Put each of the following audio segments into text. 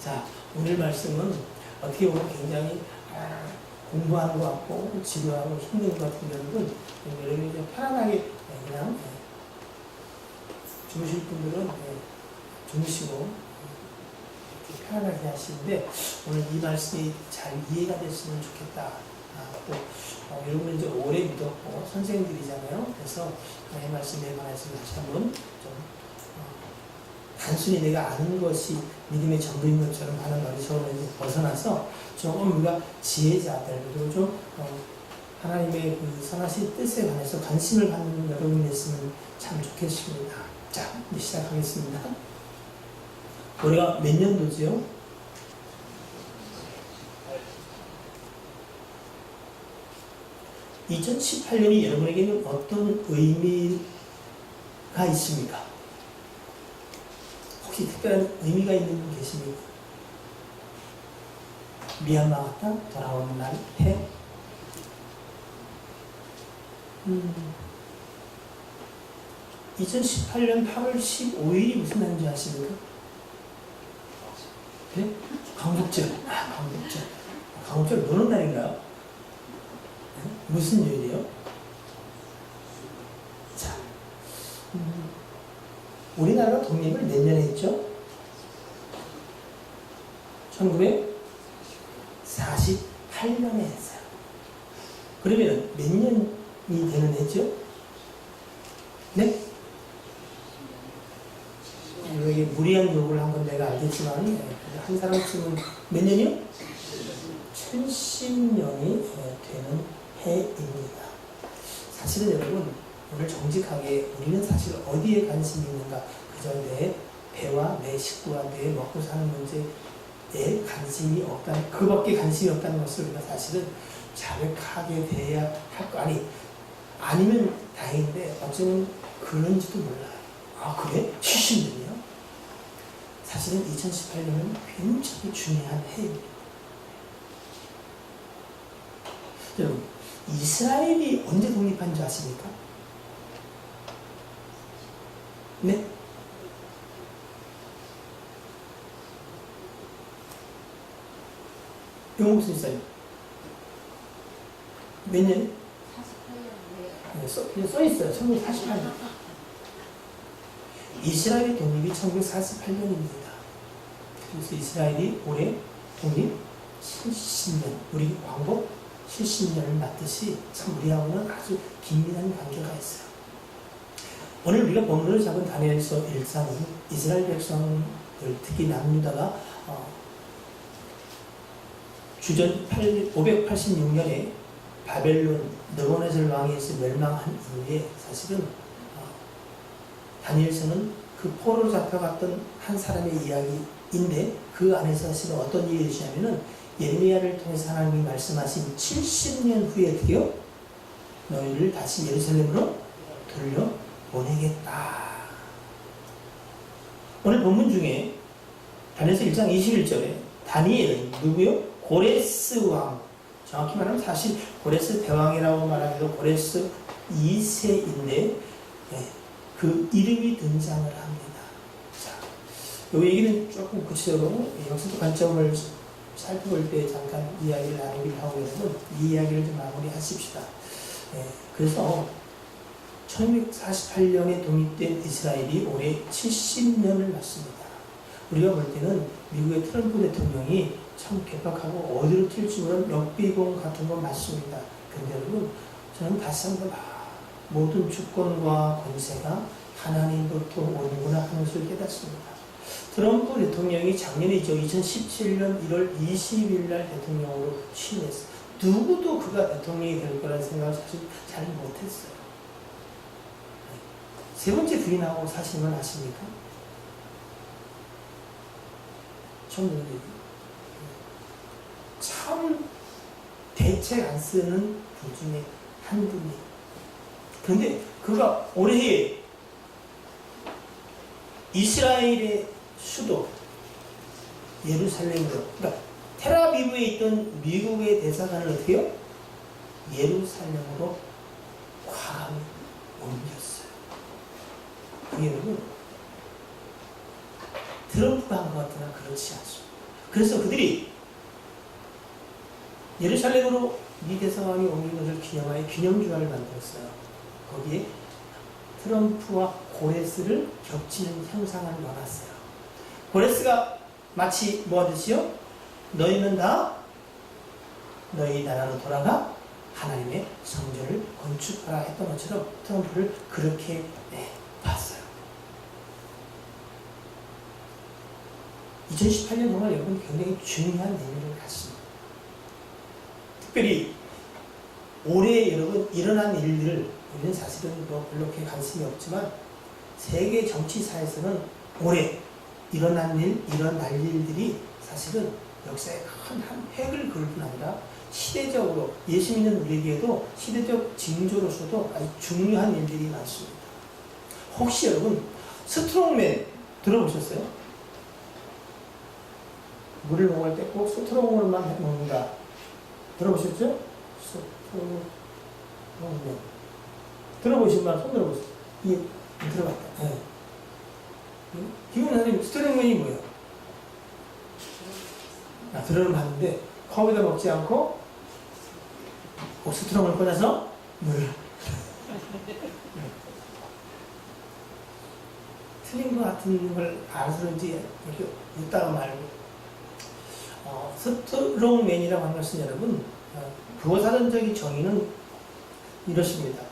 자, 오늘 말씀은 어떻게 보면 굉장히 공부하는 것 같고 지루하고 힘든 것 같은 경우는 여러분이 좀 편안하게 그냥 주무실 분들은 주무시고 편안하게 하시는데 오늘 이 말씀이 잘 이해가 됐으면 좋겠다. 또 여러분은 이제 오래 믿었고 선생님들이잖아요. 그래서 이 말씀에 관해서 다시 한번 좀 단순히 내가 아는 것이 믿음의 전부인 것처럼 하는 어리석음을 벗어나서 조금 우리가 지혜자들 그리고 좀 하나님의 그 선하신 뜻에 관해서 관심을 갖는 여러분이 됐으면 참 좋겠습니다. 자, 이제 시작하겠습니다. 올해가 몇 년도지요? (2018년이) 여러분에게는 어떤 의미가 있습니까? 혹시 특별한 의미가 있는 분 계십니까? 미얀마 갔다 돌아오는 날 해? 2018년 8월 15일이 무슨 날인지 아십니까? 네? 광복절. 광복절. 광복절 노는 날인가요? 네? 무슨 요일이요? 자, 우리나라가 독립을 몇 년에 했죠? 1948년에 했어요. 그러면 몇 년이 되는 해죠? 네? 이게 무리한 요구를 한 건 내가 알겠지만 한 사람쯤은 몇 년이요? 70년이 되는 해입니다. 사실은 여러분 오늘 정직하게 우리는 사실 어디에 관심이 있는가? 그저 내 배와 내 식구와 내 먹고 사는 문제에 관심이 없다는, 그밖에 관심이 없다는 것을 우리가 사실은 자백하게 돼야 할 거 아니면 다행인데 어쩌면 그런지도 몰라요. 아 그래? 70년이요? 사실은 2018년은 굉장히 중요한 해입니다. 여러분 이스라엘이 언제 독립한 줄 아십니까? 네? 영어 무슨 있어요? 몇 년? 48년. 네, 써 있어요. 1948년. 이스라엘의 독립이 1948년입니다. 그래서 이스라엘이 올해 독립 70년, 우리 광복 70년을 맞듯이 참 우리하고는 아주 긴밀한 관계가 있어요. 오늘 우리가 본문을 잡은 다니엘서 1장은 이스라엘 백성들, 특히 남유다가 주전 586년에 바벨론 느부갓네살 왕에 의해서 멸망한 이후에 사실은 다니엘서는 그 포로로 잡혀갔던 한 사람의 이야기인데 그 안에서 사실은 어떤 얘기를 주냐면은 예레미야를 통해서 하나님이 말씀하신 70년 후에 드디어 너희를 다시 예루살렘으로 돌려보내겠다. 오늘 본문 중에 다니엘서 1장 21절에 다니엘은 누구요? 고레스 왕, 정확히 말하면 사실 고레스 대왕이라고 말하기도 고레스 2세인데 그 이름이 등장을 합니다. 자, 이 얘기는 조금 구체적으로 역사적 관점을 살펴볼 때 잠깐 이야기를 나누기로 하고 여러분 이 이야기를 좀 마무리하십시다. 그래서 1948년에 독립된 이스라엘이 올해 70년을 맞습니다. 우리가 볼 때는 미국의 트럼프 대통령이 참 개박하고 어디로 튈지 모르는 럭비공 같은 건 맞습니다. 근데 여러분 저는 다시 한번 모든 주권과 권세가 하나님부터 오는구나 하는 것을 깨닫습니다. 트럼프 대통령이 작년이죠. 2017년 1월 20일 날 대통령으로 취임했어요. 누구도 그가 대통령이 될 거라는 생각을 사실 잘 못했어요. 세 번째 부인하고 사신 건 아십니까? 참 대책 안 쓰는 분 중에 한 분이. 그런데 그가 올해 이스라엘의 수도 예루살렘으로, 그러니까 텔아비브에 있던 미국의 대사관을 어떻게 해요? 예루살렘으로 과감히 옮겼어요. 그게 여러분 트럼프가 한 것 같으나 그렇지 않습니다. 그래서 그들이 예루살렘으로 미 대사관이 옮긴 것을 기념하여 기념주화를 만들었어요. 거기에 트럼프와 고레스를 겹치는 형상을 넣어놨어요. 고레스가 마치 뭐 하듯이요? 너희는 다 너희 나라로 돌아가 하나님의 성전을 건축하라 했던 것처럼 트럼프를 그렇게 봤어요. 2018년 정말 여러분 굉장히 중요한 의미를 갖습니다. 특별히 올해 여러분 일어난 일들, 우리는 사실은 뭐 별로 그렇게 관심이 없지만 세계 정치사에서는 올해 일어날 일들이 사실은 역사에 큰 한 획을 그을 뿐 아니라 시대적으로 예수 믿는 우리에게도 시대적 징조로서도 아주 중요한 일들이 많습니다. 혹시 여러분 스트롱맨 들어보셨어요? 물을 먹을 때 꼭 스트롱으로만 먹는다. 들어보셨죠? 스트롱맨. 들어보신 분 손 들어보세요. 이게 들어봤다. 네. 김훈 선생님 스트롱맨이 뭐예요? 들어는 봤는데 컵에다 먹지 않고 스트롱을 꽂아서 물. 틀린 것 같은 걸 알아서 그런지 이렇게 웃다가 말고 스트롱맨이라고 하는 것은 여러분 구어사전적인 정의는 이렇습니다.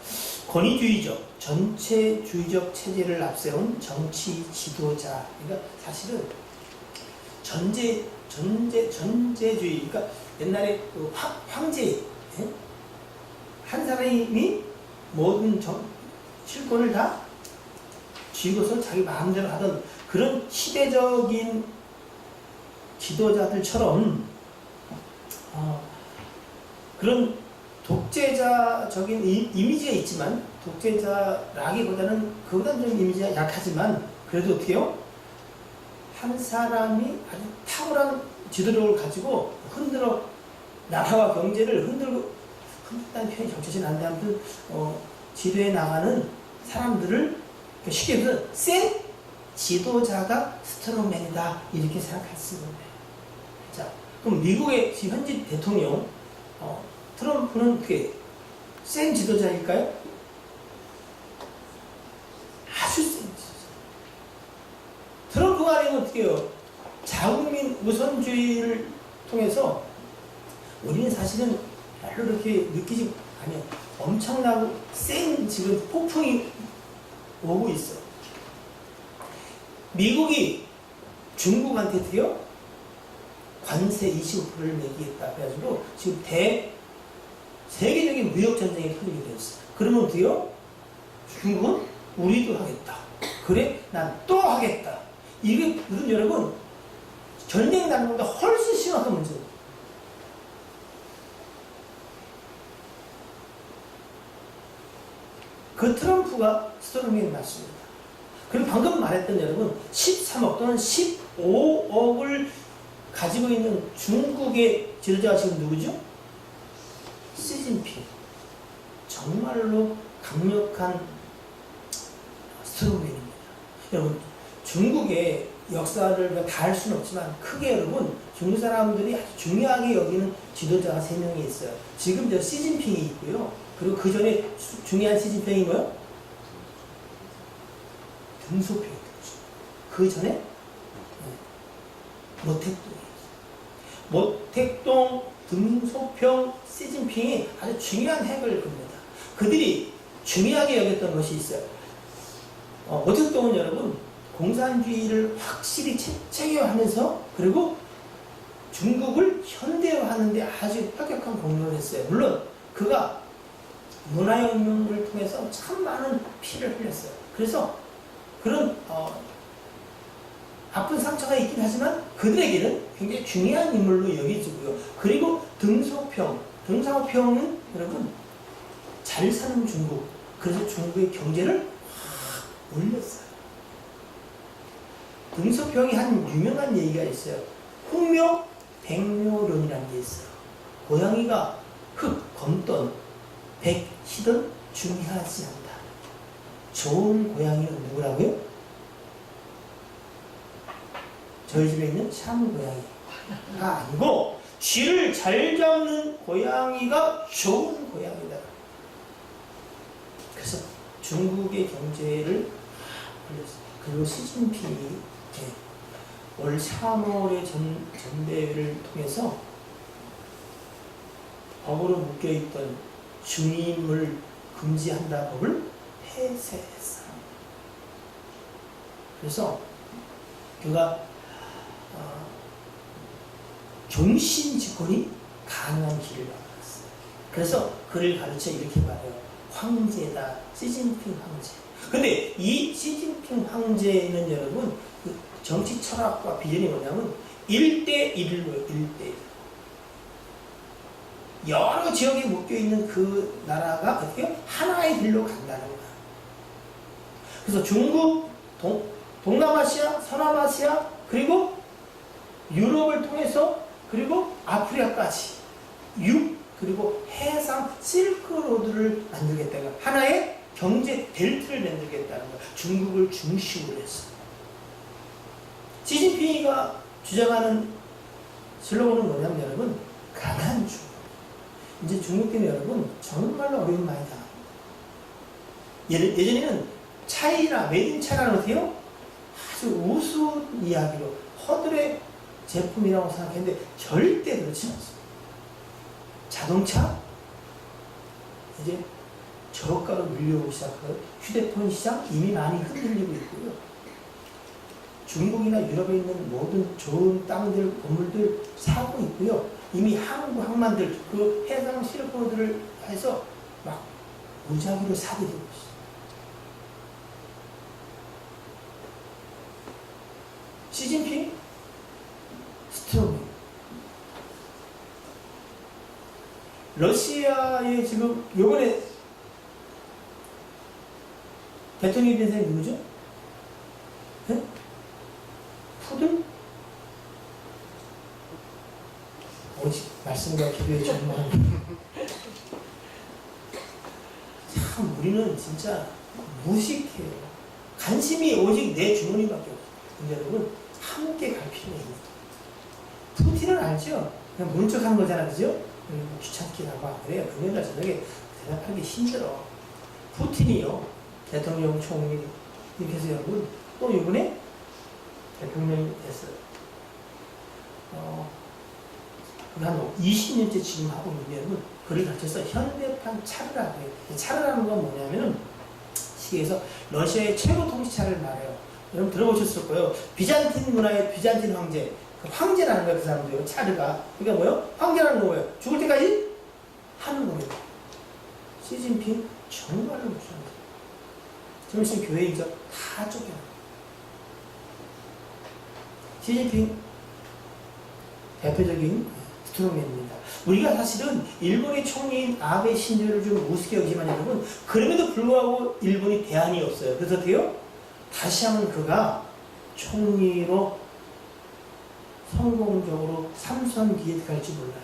권위주의적, 전체주의적 체제를 앞세운 정치 지도자. 그러니까 사실은 전제주의. 그러니까 옛날에 그 황제, 한 사람이 모든 실권을 다 쥐고서 자기 마음대로 하던 그런 시대적인 지도자들처럼 그런 독재자적인 이미지가 있지만 독재자라기보다는 그보다는 좀 이미지가 약하지만 그래도 어떻게요? 한 사람이 아주 탁월한 지도력을 가지고 흔들어 나라와 경제를 흔든다는 표현이 적절치 않은데 아무튼 지도해 나가는 사람들을 쉽게 말해서 센 지도자가 스트롱맨이다 이렇게 생각할 수 있는 거예요. 자, 그럼 미국의 지금 현재 대통령 트럼프는 그게 센 지도자일까요? 아주 센 지도자. 트럼프가 아니면 어떻게 해요? 자국민 우선주의를 통해서 우리는 사실은 별로 그렇게 느끼지 아니에요. 엄청나고 센 지금 폭풍이 오고 있어. 미국이 중국한테 어떻게요? 관세 25%를 매기겠다. 그래가지고 지금 세계적인 무역전쟁이 터지게 되었어요. 그러면 어떻게요? 중국은 우리도 하겠다. 그래? 난 또 하겠다. 이게 무슨 여러분 전쟁 나는 것보다 훨씬 심각한 문제예요. 그 트럼프가 스트롱맨이 맞습니다. 그리고 방금 말했던 여러분 13억 또는 15억을 가지고 있는 중국의 지도자가 지금 누구죠? 시진핑. 정말로 강력한 스트롱맨입니다. 여러분 중국의 역사를 다 할 수는 없지만 크게 여러분 중국 사람들이 아주 중요하게 여기는 지도자가 3명이 있어요. 지금 저 시진핑이 있고요. 그리고 그 전에 중요한 시진핑이 뭐요? 등소평이 있죠. 그 전에 모택동, 등소평, 시진핑이 아주 중요한 핵을 겁니다. 그들이 중요하게 여겼던 것이 있어요. 모택동은 여러분 공산주의를 확실히 체계화하면서 그리고 중국을 현대화하는데 아주 혁혁한 공헌을 했어요. 물론 그가 문화혁명을 통해서 참 많은 피를 흘렸어요. 그래서 그런 아픈 상처가 있긴 하지만 그들에게는 굉장히 중요한 인물로 여겨지고요. 그리고 등소평은 여러분 잘 사는 중국, 그래서 중국의 경제를 확 올렸어요. 등소평이 한 유명한 얘기가 있어요. 흑묘, 백묘론이라는 게 있어요. 고양이가 흙, 검던, 백, 희든 중요하지 않다. 좋은 고양이는 누구라고요? 저희 집에 있는 샴 고양이가 아니고 쥐를 잘 잡는 고양이가 좋은 고양이다. 그래서 중국의 경제를 올렸어요. 그리고 시진핑이 올 3월의 전대회를 통해서 법으로 묶여있던 중임을 금지한다 법을 폐쇄했어요. 그래서 그가 종신 집권이 가능한 길을 막았어요. 그래서 그를 가르쳐 이렇게 말해요. 황제다. 시진핑 황제. 근데 이 시진핑 황제는 여러분 그 정치 철학과 비전이 뭐냐면 1대1로 1대1. 여러 지역에 묶여있는 그 나라가 어떻게 하나의 길로 간다는 거야. 그래서 중국, 동남아시아, 서남아시아, 그리고 유럽을 통해서 그리고 아프리카까지 그리고 해상 실크로드를 만들겠다는 거야. 하나의 경제 벨트를 만들겠다는 거야. 중국을 중심으로 했어. 시진핑이가 주장하는 슬로건은 뭐냐면 여러분, 강한 중국. 이제 중국 때문에 여러분 정말로 어려운 많이 당합니다. 예전에는 차이나 메이드 인 차이나는 어때요? 아주 우스운 이야기로 허들의 제품이라고 생각했는데 절대 그렇지 않습니다. 자동차 이제 저가로 밀려오기 시작하고 휴대폰 시장 이미 많이 흔들리고 있고요. 중국이나 유럽에 있는 모든 좋은 땅들, 건물들 사고 있고요. 이미 항구, 항만들, 그 해상 실크로드를 해서 막 무작위로 사들이고 있어요. 시진핑, 스트로크. 러시아에 지금 요번에 대통령이 된 사람이 누구죠? 네? 푸들? 오직 말씀과 기도에 전망합니다. 참 우리는 진짜 무식해요. 관심이 오직 내 주머니밖에 없어요. 근데 여러분 함께 갈 필요가 있습니다. 푸틴은 알죠? 그냥 모른 척 하는 거잖아, 그죠? 귀찮게 하고 안 그래요. 금요일날 저녁에 대답하기 힘들어. 푸틴이요. 대통령, 총리 이렇게 해서 여러분 또 이번에 대통령이 됐어요. 한 20년째 지금 하고 있는데 여러분 그를 가르쳐서 현대판 차르라고 해요. 차르라는 건 뭐냐면은 시계에서 러시아의 최고 통치차를 말해요. 여러분 들어보셨을 거예요. 비잔틴 문화의 비잔틴 황제. 그 황제라는 거예요, 그 사람도요. 차르가. 그러니까 뭐예요? 황제라는 거 뭐예요? 죽을 때까지 하는 거예요. 시진핑 정말로 무서워요. 지금 있으면 교회이죠. 다 쫓겨나요. 시진핑 대표적인 스트롱맨입니다. 우리가 사실은 일본의 총리인 아베 신조를 좀 우습게 여기지만 여러분 그럼에도 불구하고 일본이 대안이 없어요. 그래서 어때요? 다시 한번 그가 총리로 성공적으로 3선기에 갈지 몰라요.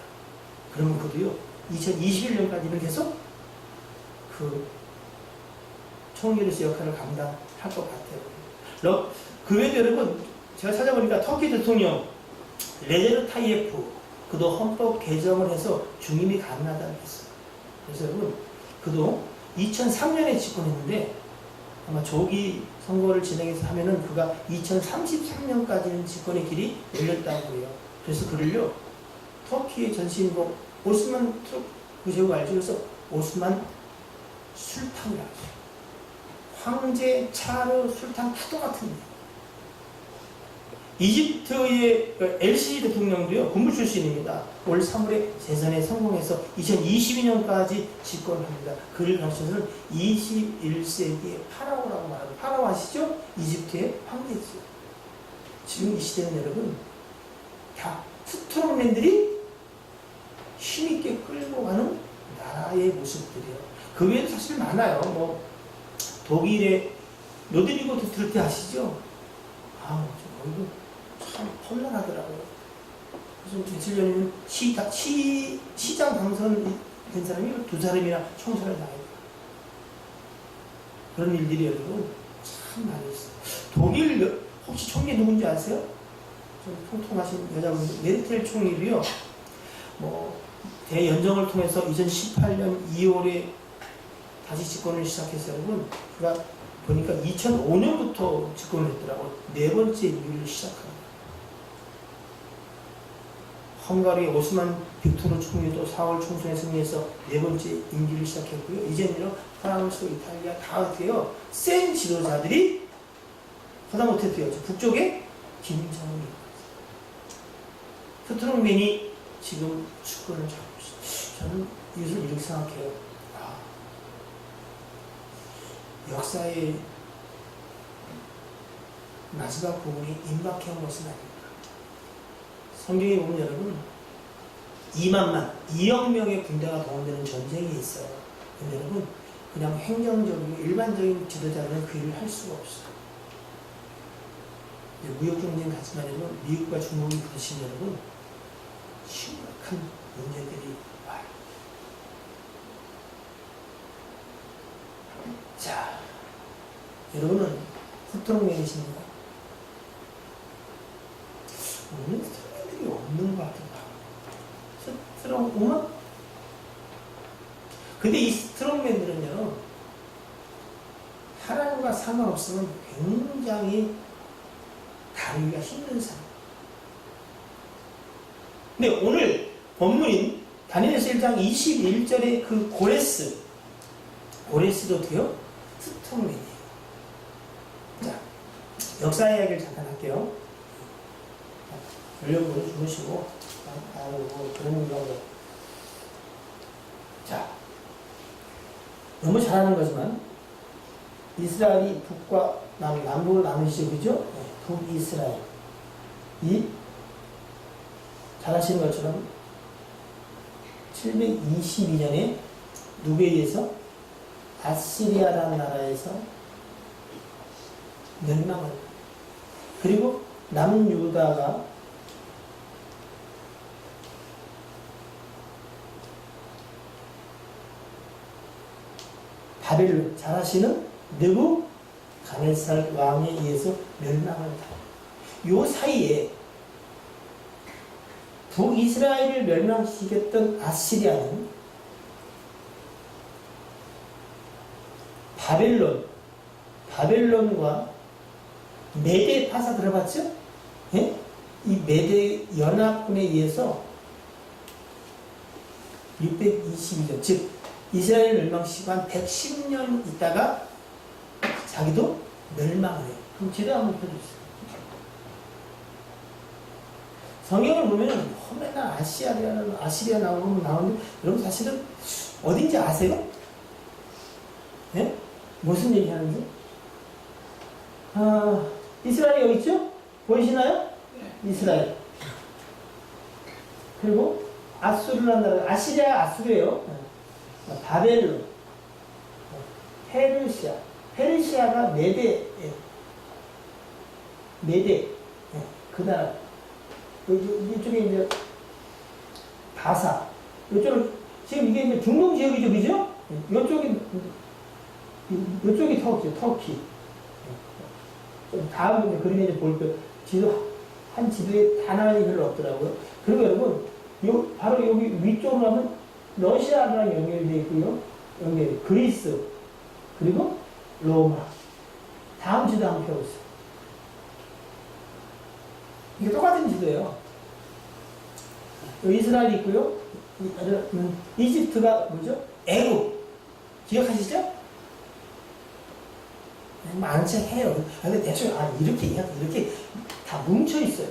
그러면 그도요 2021년까지는 계속 그 총리로서 역할을 감당할 것 같아요. 그 외에도 여러분 제가 찾아보니까 터키 대통령 레제르 타이예프 그도 헌법 개정을 해서 중임이 가능하다고 했어요. 그래서 여러분 그도 2003년에 집권했는데 아마 조기 선거를 진행해서 하면은 그가 2033년까지는 집권의 길이 열렸다고 해요. 그래서 그를요 터키의 전신국 오스만 그 제국 알죠? 그래서 오스만 술탄이라고 해요. 황제, 차르, 술탄 다 똑같은 이집트의 엘시시 대통령도요 군부 출신입니다. 올 3월에 재선에 성공해서 2022년까지 집권합니다. 그를 가르쳐서는 21세기의 파라오라고 말합니다. 파라오 아시죠? 이집트의 황제죠. 지금 이 시대는 여러분 다 스트롱맨들이 힘있게 끌고 가는 나라의 모습들이에요. 그 외에도 사실 많아요. 뭐 독일의 로드리고 두테르테 아시죠? 거기도 참 험난하더라고요. 그래서 며칠 전에는 시장 당선된 사람이 두 사람이나 총선을 당했다. 그런 일들이 여러분 참 많이 있어요. 독일 혹시 총리 누군지 아세요? 좀 통통하신 여자분들, 메르켈 총리도요, 뭐, 대연정을 통해서 2018년 2월에 다시 집권을 시작했어요. 여러분, 그가 보니까 2005년부터 집권을 했더라고. 네 번째 임기를 시작합니다. 헝가리 오스만 빅토르 총리도 4월 총선에 승리해서 네 번째 임기를 시작했고요. 이제는요, 프랑스, 이탈리아 다 어때요? 센 지도자들이 하다못해 북쪽에 김정은이 스트롱맨이 지금 주권을 잡고 있어요. 저는 이것을 이렇게 생각해요. 역사의 마지막 부분이 임박해온 것은 아닙니다. 성경에 보면 여러분 2억 명의 군대가 동원되는 전쟁이 있어요. 근데 여러분 그냥 행정적이고 일반적인 지도자는 그 일을 할 수가 없어요. 무역 경쟁 가지만 해도 미국과 중국이 부딪히면 여러분 심각한 문제들이 와요. 자, 여러분은 스트롱맨이십니까? 오늘 스트롱맨들이 없는 것 같은가? 스트롱우먼? 근데 이 스트롱맨들은요, 하나님과 상관없으면 굉장히 다루기가 힘든 사람. 근데 오늘 본문인 다니엘서 1장 21절의 그 고레스도 돼요? 스트롱맨이에요. 자, 역사 이야기를 잠깐 할게요. 전력으로 주무시고, 그런 거고. 자, 너무 잘하는 거지만, 이스라엘이 북과 남북을 나누시죠, 그죠? 북이스라엘. 잘하시는 것처럼 722년에 누구에 의해서? 아시리아라는 나라에서 멸망을. 그리고 남유다가 바벨론, 잘하시는 느부갓네살 왕에 의해서 멸망을 당합니다. 요 사이에 북이스라엘을 멸망시켰던 아시리아는 바벨론과 메대 파사 들어봤죠? 예? 이 메대 연합군에 의해서 622년, 즉 이스라엘 멸망시키고 한 110년 있다가 자기도 멸망을 해요. 그럼 제대로 한번 펴주세요. 성경을 보면 맨날 아시리아 나오는데 여러분 사실은 어딘지 아세요? 네? 무슨 얘기 하는지? 이스라엘이 여기 있죠? 보이시나요? 네. 이스라엘. 그리고 아수르라는 나라, 아시리아 아수르예요. 바벨론, 페르시아가 메대예요. 메대. 그 나라. 이쪽에 이제 바사. 이쪽은 지금 이게 이제 중동 지역이죠, 그죠? 이쪽이 터키. 다음 그림에 이제 볼 거예요. 지도에 다 나란히 별로 없더라고요. 그리고 여러분, 바로 여기 위쪽으로 하면 러시아랑 연결되어 있고요. 그리스, 그리고 로마. 다음 지도 한번 펴보세요. 이게 똑같은 지도예요. 여기 이스라엘이 있고요. 이집트가 뭐죠? 애국. 기억하시죠? 많은 책 해요. 근데 대충, 이렇게 다 뭉쳐 있어요.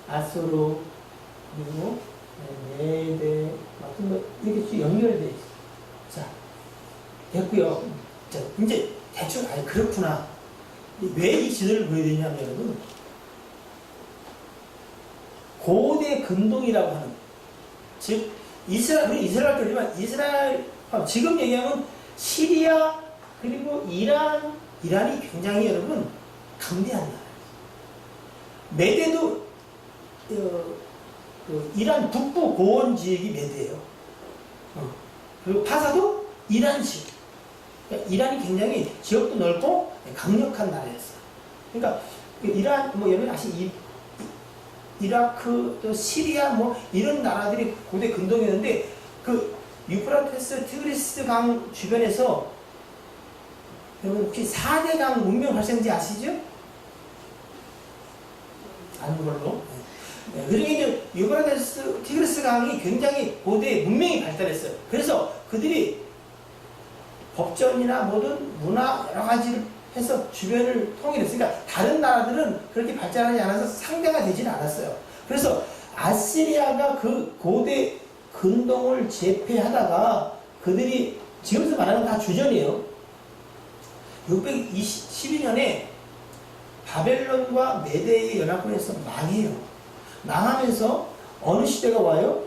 아수르, 그리고 메대, 이렇게 쭉 연결되어 있어요. 자, 됐고요. 자, 이제 대충, 그렇구나. 왜 이 지도를 보여드리냐면, 여러분, 고대 근동이라고 하는, 즉, 이스라엘 들지만, 지금 얘기하면 시리아, 그리고 이란이 굉장히 여러분, 강대한 나라예요. 메대도, 이란 북부 고원 지역이 메대예요. 그리고 파사도 이란 지역. 그러니까 이란이 굉장히 지역도 넓고 강력한 나라였어요. 그러니까 이란, 뭐, 여러분 아시, 이라크, 또 시리아, 뭐, 이런 나라들이 고대 근동이었는데, 그, 유프라테스, 티그리스 강 주변에서, 여러분 혹시 4대 강 문명 발생지 아시죠? 아는 걸로. 네. 그중에 이제 유프라테스, 티그리스 강이 굉장히 고대 문명이 발달했어요. 그래서 그들이 법전이나 모든 문화 여러 가지를 해서 주변을 통일했으니까 다른 나라들은 그렇게 발전하지 않아서 상대가 되지는 않았어요. 그래서 아시리아가 그 고대 근동을 제패하다가 그들이 지금서 말하는 다 주전이에요. 612년에 바벨론과 메대의 연합군에서 망해요. 망하면서 어느 시대가 와요?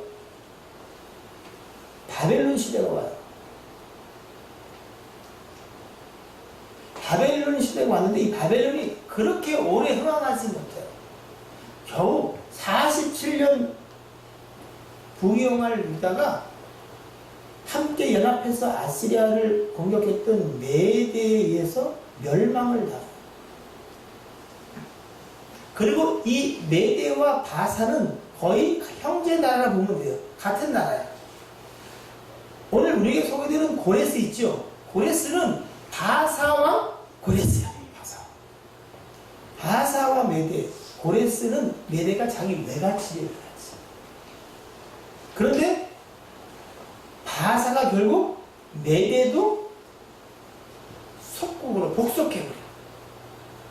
바벨론 시대가 와요. 바벨론 시대가 왔는데 이 바벨론이 그렇게 오래 흥황하지 못해요. 겨우 47년 부흥을 누리다가 함께 연합해서 아시리아를 공격했던 메대에 의해서 멸망을 당해요. 그리고 이 메대와 바사는 거의 형제 나라라 보면 돼요. 같은 나라예요. 오늘 우리에게 소개되는 고레스 있죠? 고레스는 바사와 고레스야. 바사와 메대. 고레스는 메대가 자기 외가치를 해야지. 그런데 바사가 결국 메대도 속국으로 복속해버려.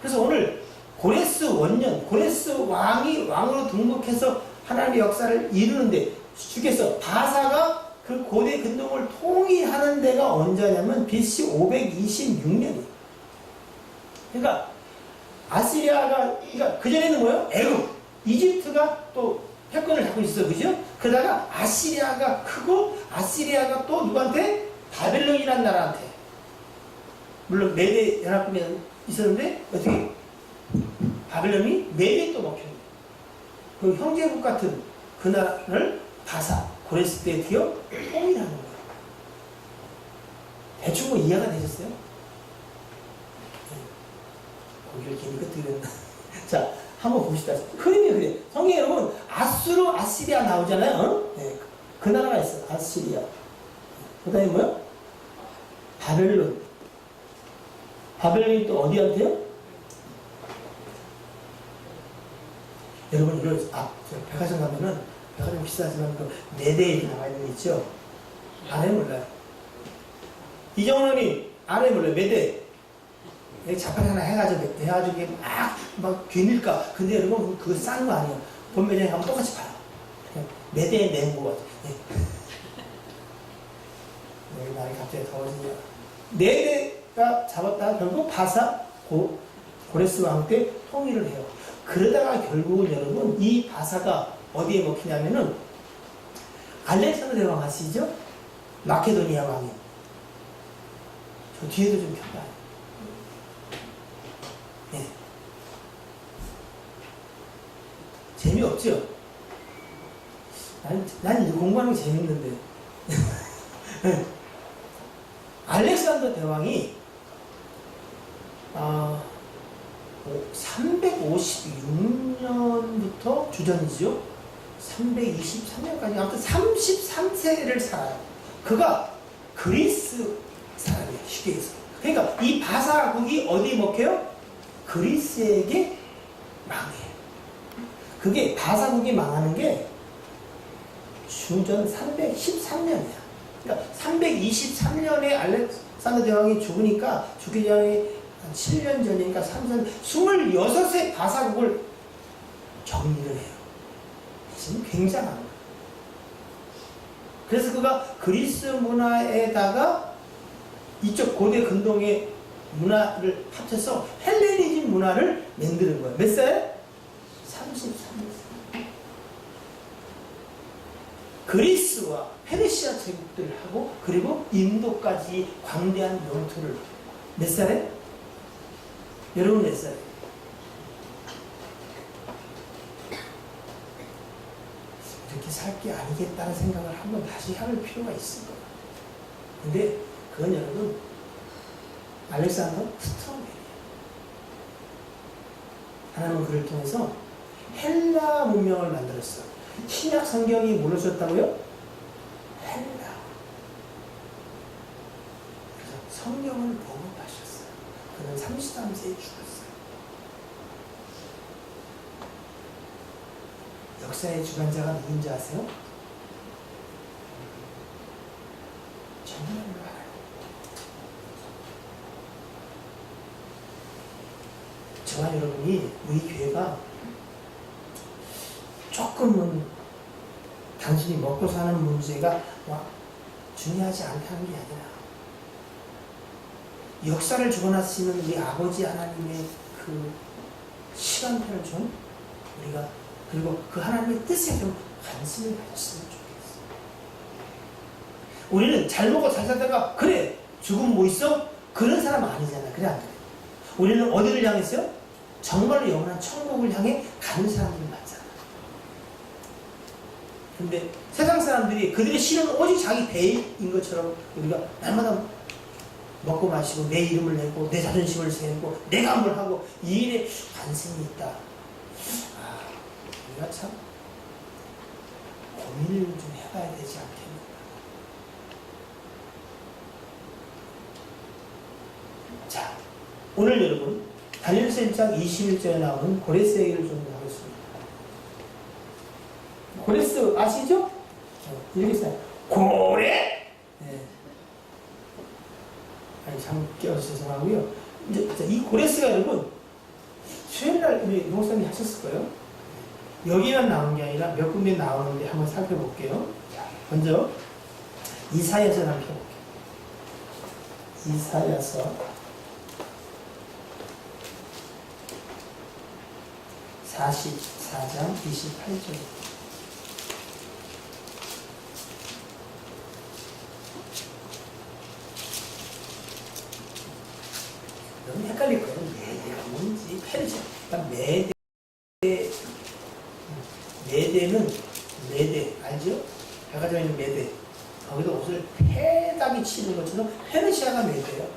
그래서 오늘 고레스 원년, 고레스 왕이 왕으로 등극해서 하나님의 역사를 이루는데 주께서 바사가 그 고대 근동을 통일하는 데가 언제냐면 BC 526년이에요. 그러니까 아시리아가, 그러니까 그전에는 뭐예요? 애굽, 이집트가 또 패권을 잡고 있어요. 그죠? 그러다가 아시리아가 크고 아시리아가 또 누구한테? 바벨론이라는 나라한테. 물론 메대 연합군에 있었는데 어떻게? 바벨론이 메대에 또 먹혀요. 그 형제국 같은 그 나라를 바사, 고레스 때 드디어 통일하는 거예요. 대충 뭐 이해가 되셨어요? 고개를 기니까 들렸나? 자, 한번 봅시다. 흐름이 그래. 성경 여러분, 아수르, 아시리아 나오잖아요. 어? 네. 그 나라가 있어요. 아시리아. 그 다음에 뭐야? 바벨론. 바벨론이 또 어디한테요? 여러분, 이거, 백화점 가면은, 백화점 비싸지만, 그, 메대에 나와 있는 거 있죠? 아래 몰라요. 이정원이 아래 몰라요. 메대. 자판 하나 해가지고 막 괜일까? 근데 여러분 그거 싼 거 아니에요. 본 매장에 가면 똑같이 팔아. 매대에 내는 거 같아. 네, 날이 갑자기 더워지냐. 매대가 잡았다가 결국 바사 고레스와 함께 통일을 해요. 그러다가 결국은 여러분 이 바사가 어디에 먹히냐면은 알렉산더 대왕 아시죠? 마케도니아 왕이. 저 뒤에도 좀 켜봐요. 네. 재미없죠? 난 이거 공부하는 게 재밌는데. 알렉산더 대왕이 356년부터 주전이죠. 323년까지 아무튼 33세를 살아요. 그가 그리스 사람이에요. 쉽게 해서. 그러니까 이 바사국이 어디에 먹혀요? 그리스에게 망해요. 그게 바사국이 망하는 게 주전 313년이야. 그러니까 323년에 알렉산더 대왕이 죽으니까 죽기 전에 한 7년 전이니까 26세 바사국을 정리를 해요. 지금 굉장한 거예요. 그래서 그가 그리스 문화에다가 이쪽 고대 근동의 문화를 합쳐서 헬레니즘 문화를 만드는 거예요. 몇 살? 33살. 그리스와 페르시아 제국들하고 그리고 인도까지 광대한 영토를 몇 살에? 여러분 몇 살에? 이렇게 살 게 아니겠다는 생각을 한번 다시 할 필요가 있을 거예요. 근데 그건 여러분 알렉산더 스트롬벨이에요. 하나님은 그를 통해서 헬라 문명을 만들었어요. 신약 성경이 뭐를 썼다고요? 헬라. 그래서 성경을 보급하셨어요. 그는 33세에 죽었어요. 역사의 주관자가 누군지 아세요? 정말로 알아요. 저와 여러분이 우리 교회가 조금은 단순히 먹고 사는 문제가 중요하지 않다는 게 아니라 역사를 주관하시는 우리 아버지 하나님의 그 시간표를 좀 우리가 그리고 그 하나님의 뜻에 좀 관심을 가졌으면 좋겠어요. 우리는 잘 먹고 잘 살다가 그래 죽으면 뭐 있어? 그런 사람 아니잖아. 그래 안 그래? 우리는 어디를 향했어요? 정말로 영원한 천국을 향해 가는 사람들이 맞잖아. 근데 세상 사람들이 그들의 신은 오직 자기 배인 것처럼 우리가 날마다 먹고 마시고 내 이름을 내고 내 자존심을 세우고 내가 뭘 하고 이 일에 관심이 있다. 우리가 참 고민을 좀 해봐야 되지 않겠는가. 자, 오늘 여러분 다니엘서 1장 21절에 나오는 고레스 얘기를 좀 하겠습니다. 고레스 아시죠? 이렇게 써요. 고레! 네. 아니, 잘못 끼어서 죄송하고요. 이제 이 고레스가 여러분 수요일날 우리 목사님이 하셨을 거예요. 여기만 나온 게 아니라 몇 군데 나오는데 한번 살펴볼게요. 먼저 이사야서 살펴볼게요. 이사야서 44장 28절. 너무 헷갈릴 거예요. 메대가 뭔지, 페르시아. 그러니까 메대는 메대, 알죠? 백화점에 있는 메대. 거기도 옷을 패다기 치는 것처럼 페르시아가 메대예요.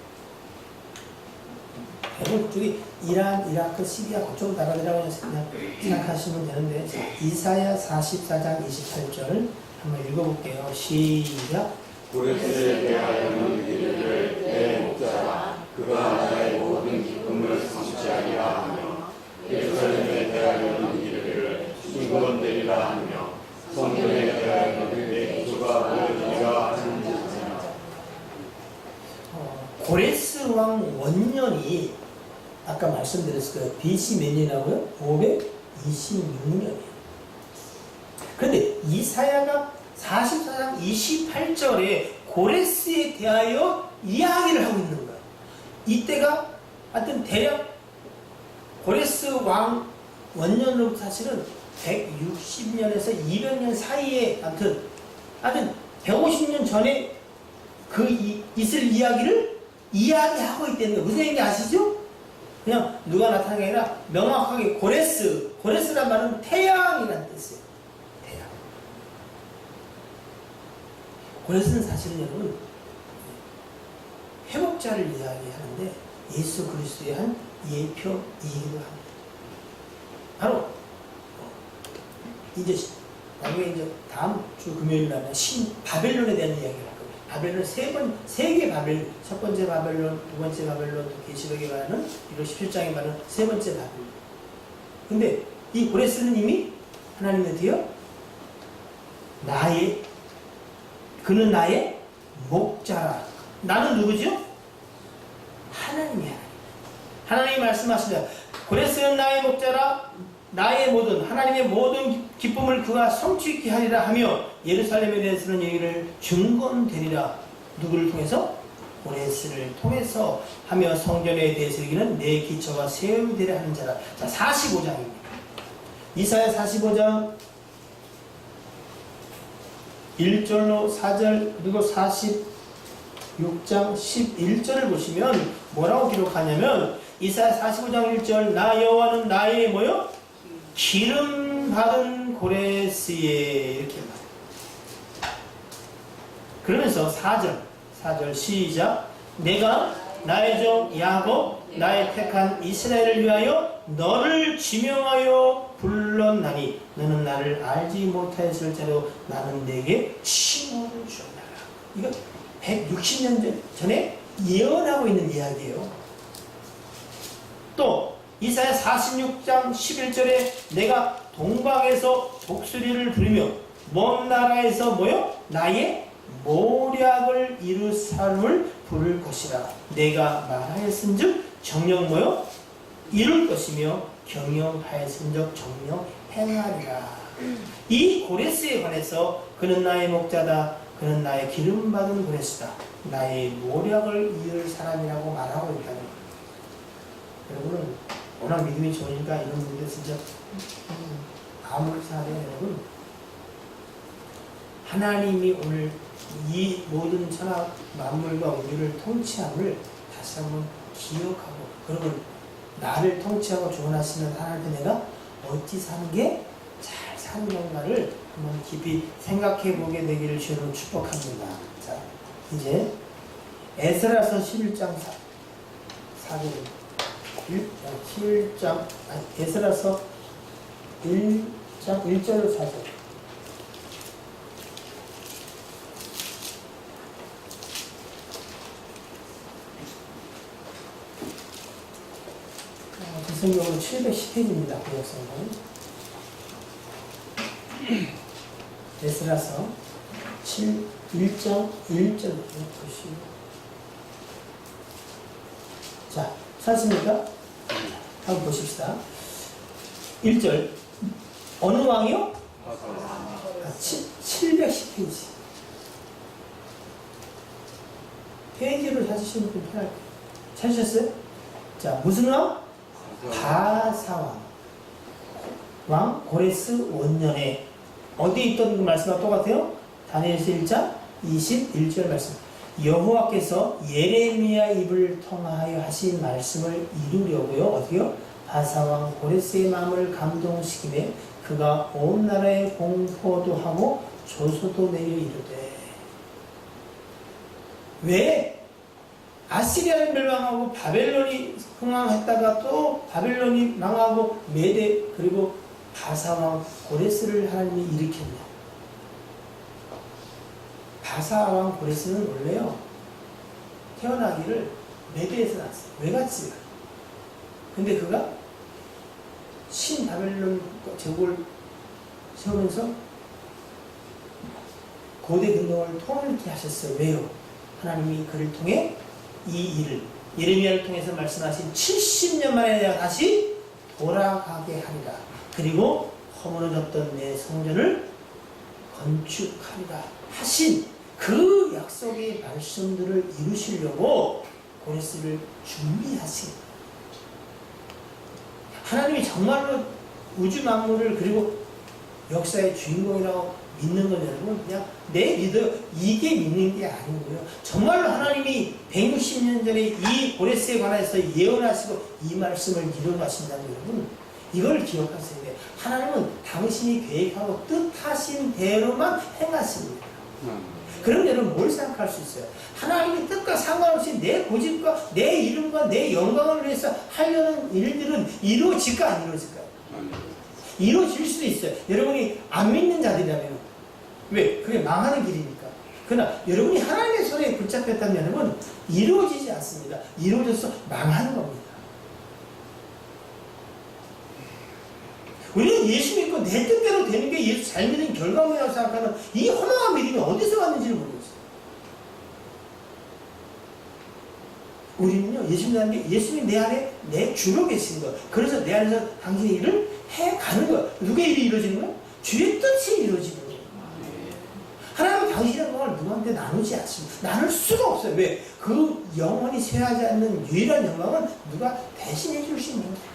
대부분 그쪽이 이란, 이라크, 시리아 그쪽 나라들이라고 그냥 생각하시면 되는데, 자, 이사야 44장 28절 한번 읽어볼게요. 시작. 고레스에 대하여는 이르기를 내 목자라 그가 나의 모든 기쁨을 성취하리라 하며 예루살렘에 대하여는 이르기를 중건되리라 하며 성전에 대하여는 내 기초가 보여지리라 하는 것이니라. 고레스 왕 원년이 아까 말씀드렸을 거예요. BC 몇 년이라고요? 526년이에요. 그런데 이사야가 44장 28절에 고레스에 대하여 이야기를 하고 있는 거예요. 이때가 하여튼 대략 고레스 왕 원년으로부터 사실은 160년에서 200년 사이에 하여튼 150년 전에 있을 이야기를 이야기하고 있다는 거예요. 무슨 얘기인지 아시죠? 그냥 누가 나타난 게 아니라 명확하게 고레스란 말은 태양이라는 뜻이에요. 태양. 고레스는 사실은 여러분 회복자를 이야기하는데 예수 그리스도의 한 예표이기도 합니다. 바로 이제 나중에 이제 다음 주 금요일 날 바벨론에 대한 이야기를 할 겁니다. 바벨론 세 개 바벨, 첫 번째 바벨론, 두 번째 바벨론, 또 계시록에 말하는 17장에 말하는 세 번째 바벨론. 근데 이 고레스는 이미 하나님의 뒤에 그는 나의 목자라. 나는 누구죠? 하나님이야. 하나님이 말씀하시다. 고레스는 나의 목자라. 나의 하나님의 모든 기쁨을 그가 성취케 하리라 하며 예루살렘에 대해서는 얘기를 증거되리라. 누구를 통해서? 고레스를 통해서 하며 성전에 대해서 얘기는 내 기초가 세움되려 하는 자라. 자, 45장입니다. 이사야 45장 1절로 4절 그리고 46장 11절을 보시면 뭐라고 기록하냐면 이사야 45장 1절 나 여호와는 나의 뭐요? 기름 받은 고레스에 이렇게 말해요. 그러면서 4절 시작. 내가 나의 종 야곱 나의 택한 이스라엘을 위하여 너를 지명하여 불렀나니 너는 나를 알지 못하였을 때로 나는 내게 칭호를 주었다. 이거 160년 전에 예언하고 있는 이야기예요. 또 이사야 46장 11절에 내가 동방에서 독수리를 부리며 먼 나라에서 뭐요? 나의 모략을 이룰 사람을 부를 것이라. 내가 말하였은즉 정녕 뭐요? 이룰 것이며 경영하였은즉 정녕 행하리라. 이 고레스에 관해서 그는 나의 목자다. 그는 나의 기름받은 고레스다. 나의 모략을 이을 사람이라고 말하고 있다는 거예요. 여러분은 워낙 믿음이 좋으니까 이런 분들 진짜 아무렇지 않아요. 여러분, 하나님이 오늘 이 모든 천하 만물과 우주를 통치함을 다시 한번 기억하고, 그러면 나를 통치하고 조언하시는 하나님께 내가 어찌 사는 게 잘 사는 건가를 한번 깊이 생각해 보게 되기를 주로 축복합니다. 자, 이제 에스라서 11장 4절 11장 에스라서 1장 1절로 4절. 성경으로 710페이지입니다. 구역성경. 에스라서 1장 1절 보시고. 자, 찾습니까? 한번 보십시다. 1절. 어느 왕이요? 710페이지. 페이지로 찾으시면 좀 편할 거예요. 찾으셨어요? 자, 무슨 왕? 바사왕. 왕 고레스 원년에 어디 있던 그 말씀과 똑같아요? 다니엘서 1장 21절 말씀. 여호와께서 예레미야 입을 통하여 하신 말씀을 이루려고요. 어떻게요? 바사왕 고레스의 마음을 감동시키며 그가 온 나라에 공포도 하고 조소도 내려 이르되. 왜? 아시리아는 멸망하고 바벨론이 흥왕했다가 또 바벨론이 망하고 메대 그리고 바사왕 고레스를 하나님이 일으켰냐. 바사왕 고레스는 원래요 태어나기를 메대에서 났어요. 외갓집이야. 근데 그가 신바벨론 제국을 세우면서 고대 근동을 통일케 하셨어요. 왜요? 하나님이 그를 통해 이 일을 예레미야를 통해서 말씀하신 70년 만에 내가 다시 돌아가게 하리라. 그리고 허물어졌던 내 성전을 건축하리라 하신 그 약속의 말씀들을 이루시려고 고레스를 준비하신 하나님이 정말로 우주 만물을 그리고 역사의 주인공이라고 믿는 건 여러분 그냥 내 믿어 이게 믿는 게 아니고요. 정말로 하나님이 160년 전에 이 고레스에 관해서 예언하시고 이 말씀을 이루어가신다는 여러분 이걸 기억하셔야 돼요. 하나님은 당신이 계획하고 뜻하신 대로만 행하십니다. 그럼 여러분 뭘 생각할 수 있어요? 하나님의 뜻과 상관없이 내 고집과 내 이름과 내 영광을 위해서 하려는 일들은 이루어질까 안 이루어질까요? 이루어질 수도 있어요. 여러분이 안 믿는 자들이라면 왜? 그게 망하는 길이니까. 그러나 여러분이 하나님의 손에 붙잡혔다면 여러분 이루어지지 않습니다. 이루어져서 망하는 겁니다. 우리는 예수 믿고 내 뜻대로 되는 게 예수 잘 믿는 결과물이라고 생각하는 이 허망한 믿음이 어디서 왔는지를 모르겠어요. 우리는요, 예수 믿는 게 예수님이 내 안에 내 주로 계신 거. 그래서 내 안에서 당신의 일을 해가는 거야. 누구의 일이 이루어지는 거야? 주의 뜻이 이루어지는 거야. 하나님은 당신의 영광을 누구한테 나누지 않습니다. 나눌 수가 없어요. 왜? 그 영원히 쇠하지 않는 유일한 영광은 누가 대신해 줄 수 있는 거야.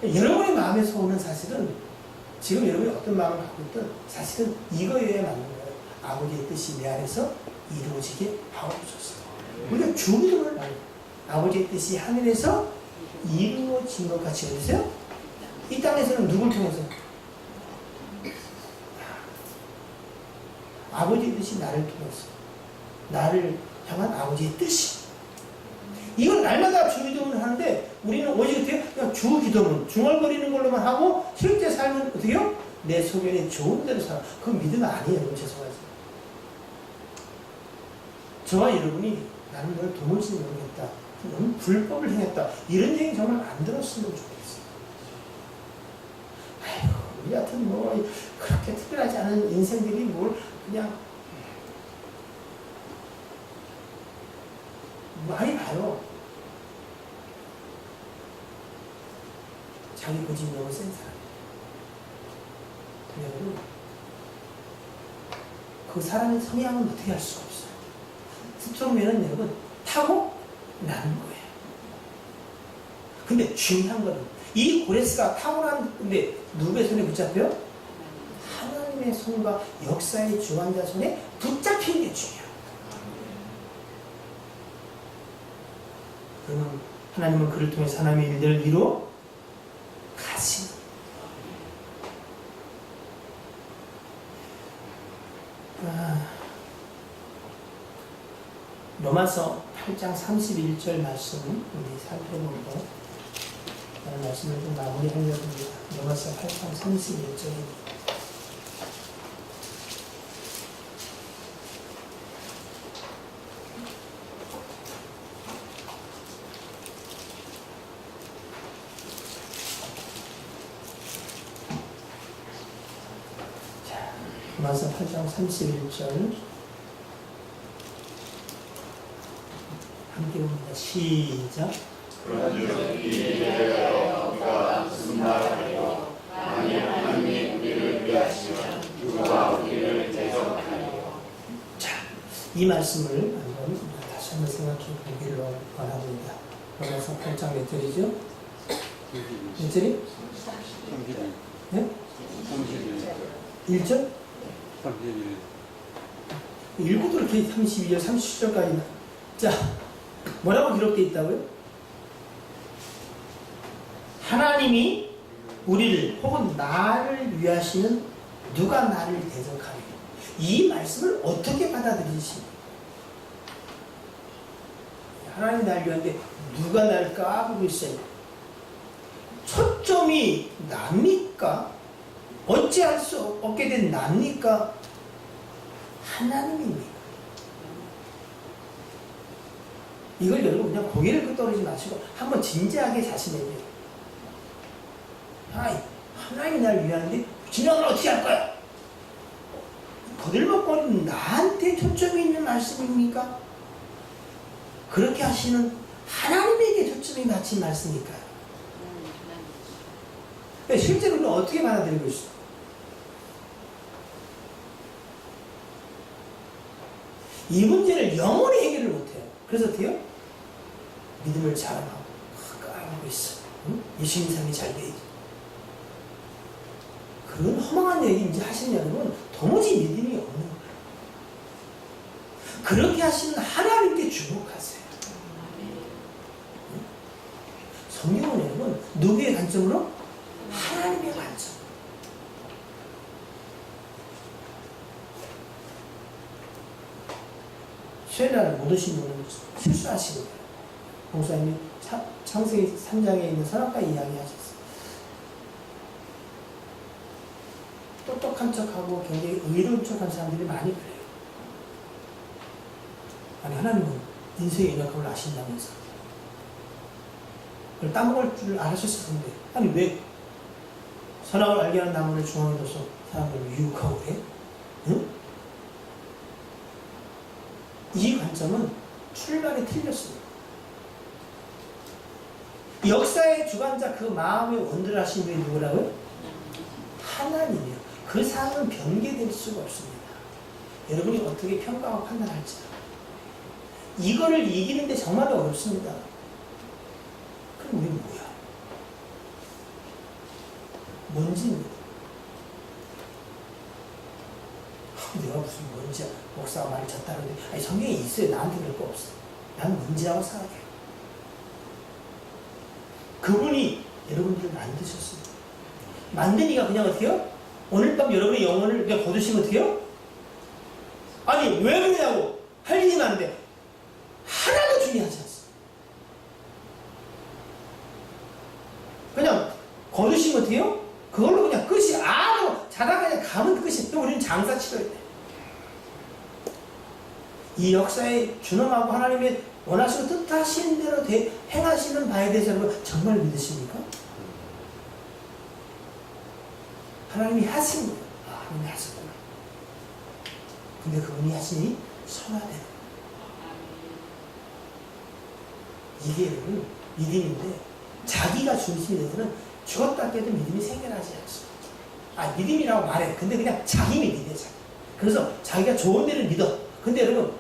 여러분의 마음에서 오는 사실은 지금 여러분이 어떤 마음을 갖고 있든 사실은 이거여야 맞는 거예요. 아버지의 뜻이 내 안에서 이루어지게 하옵소서. 우리가 주기도를 하는 아버지의 뜻이 하늘에서 이루어진 것 같이 어디세요? 이 땅에서는 누굴 통해서? 아버지의 뜻이 뜻이 나를 통해서 나를 향한 아버지의 뜻이 이걸 날마다 주기도문을 하는데 우리는 오직 어떻게 그냥 주기도문 중얼거리는 걸로만 하고 실제 삶은 어떻게 해요? 내 소견에 좋은 대로 살아. 그건 믿음 아니에요. 여러분 죄송하지. 저와 여러분이 나는 널 도무지 모르겠다. 너는 불법을 행했다. 이런 얘기 정말 안 들었으면 좋겠어요. 아이고 우리 같은 뭐 그렇게 특별하지 않은 인생들이 뭘 그냥 많이 봐요. 자기 고집이 너무 센 사람. 여러분, 그 사람의 성향은 어떻게 할 수가 없어요. 스트롱맨은 여러분, 타고 나는 거예요. 근데 중요한 거는, 이 고레스가 타고난, 근데 누구의 손에 붙잡혀요? 하나님의 손과 역사의 주관자 손에 붙잡히는 게 중요해요. 그러면 하나님은 그를 통해서 하나님의 일들을 이루어 가시는 로마서 8장 31절 말씀 우리 살펴보고 오늘 말씀을 좀 마무리하려고 합니다. 로마서 8장 31절입니다. 로마서 8장 31절 함께 봅니다. 시작. 그런즉 이 일을 우리가 무슨 말하리요? 만일 하나님이 우리를 위하시면 누가 우리를 대적하리요? 자, 이 말씀을 한번 다시 한번 생각해 보기를 원합니다. 로마서 8장 몇 절이죠? 몇 절이? 31. 네? 31. 1절? 31. 읽고도 이렇게 32절, 30절까지. 자, 뭐라고 기록되어 있다고요? 하나님이 우리를 혹은 나를 위하시는 누가 나를 대적하리요? 이 말씀을 어떻게 받아들이십니까? 하나님이 나를 위하는데 누가 나를 까보고 있어요? 초점이 납니까? 어찌할 수 없게 된 납니까? 하나님입니까? 이걸 여러분 그냥 고개를 끄덕이지 마시고 한번 진지하게 자신에게 하나님이 나를 위하는데 진영을 어떻게 할 거야? 거들먹거리는 나한테 초점이 있는 말씀입니까? 그렇게 하시는 하나님에게 초점이 갇힌 말씀일까요? 실제로 우리는 어떻게 받아들이고 있어요? 이 문제를 영원히 해결을 못해요. 그래서 어때요? 믿음을 자랑하고 까먹고 있어. 응? 예수님 삶이 잘 돼야지. 그런 허망한 얘기 이제 하시는 여러분 도무지 믿음이 없는 거예요. 그렇게 하시는 하나님께 주목하세요. 응? 성경은 여러분 누구의 관점으로? 하나님의 관점. 쇠라를 못 오신 분은 실수하신 거예요. 목사님이 창세기 3장에 있는 선악과 이야기하셨어요. 똑똑한 척하고 굉장히 의로운 척한 사람들이 많이 그래요. 아니 하나님은 인생의 연약함을 아신다면서 그걸 따먹을 줄 아셨을 텐데 아니 왜 선악을 알게 하는 나무를 중앙에 둬서 사람들을 유혹하고 그래? 응? 이 관점은 출발이 틀렸습니다. 역사의 주관자 그 마음의 원들을 하신 분이 누구라고요? 하나님이요. 그 사람은 변개될 수가 없습니다. 여러분이 어떻게 평가하고 판단할지 이거를 이기는데 정말 어렵습니다. 그럼 우리는 뭐야? 뭔지입니다. 내가 무슨 뭔지야? 목사가 말을 졌다 그러는데 아니 성경에 있어요. 나한테 그럴 거 없어. 난 뭔지라고 생각해요. 그분이 여러분들을 만드셨습니다. 만드니까 그냥 어떻게 해요? 오늘 밤 여러분의 영혼을 그냥 거두시면 어떻게 해요? 아니 아니 왜 그러냐고 할 일이 많은데 하나도 중요하지 않습니다. 그냥 거두시면 돼요? 그걸로 그냥 끝이 아무 자다가 그냥 가면 끝이. 또 우리는 장사 치러야 돼. 이 역사에 준엄하고 하나님의 원하시고 뜻하신 대로 행하시는 바에 대해서 여러분 정말 믿으십니까? 하나님이 하신 거예요. 아, 하나님이 하셨구나. 근데 그분이 하시니 선하대로. 이게 여러분 믿음인데 자기가 중심이 되서는 죽었다 깨도 믿음이 생겨나지 않습니다. 아, 믿음이라고 말해. 근데 그냥 자기 믿음이에요, 자기. 그래서 자기가 좋은 데를 믿어. 근데 여러분,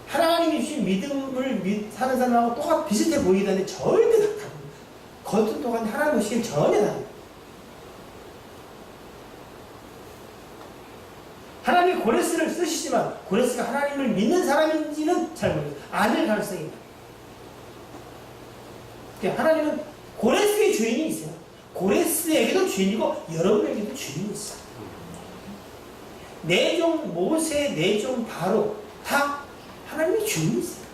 하나님이 주신 믿음을 사는 사람하고 똑같 비슷해 보이다는데 절대 다릅니다. 겉은 똑같은데 하나님 보시기엔 전혀 다릅니다. 하나님이 고레스를 쓰시지만 고레스가 하나님을 믿는 사람인지는 잘 모르겠어요. 아닐 가능성이 있다. 하나님은 고레스의 주인이 있어요. 고레스에게도 주인이고 여러분에게도 주인이 있어요. 내 종 모세, 내 종 바로 다 하나님의 주인이 있어요.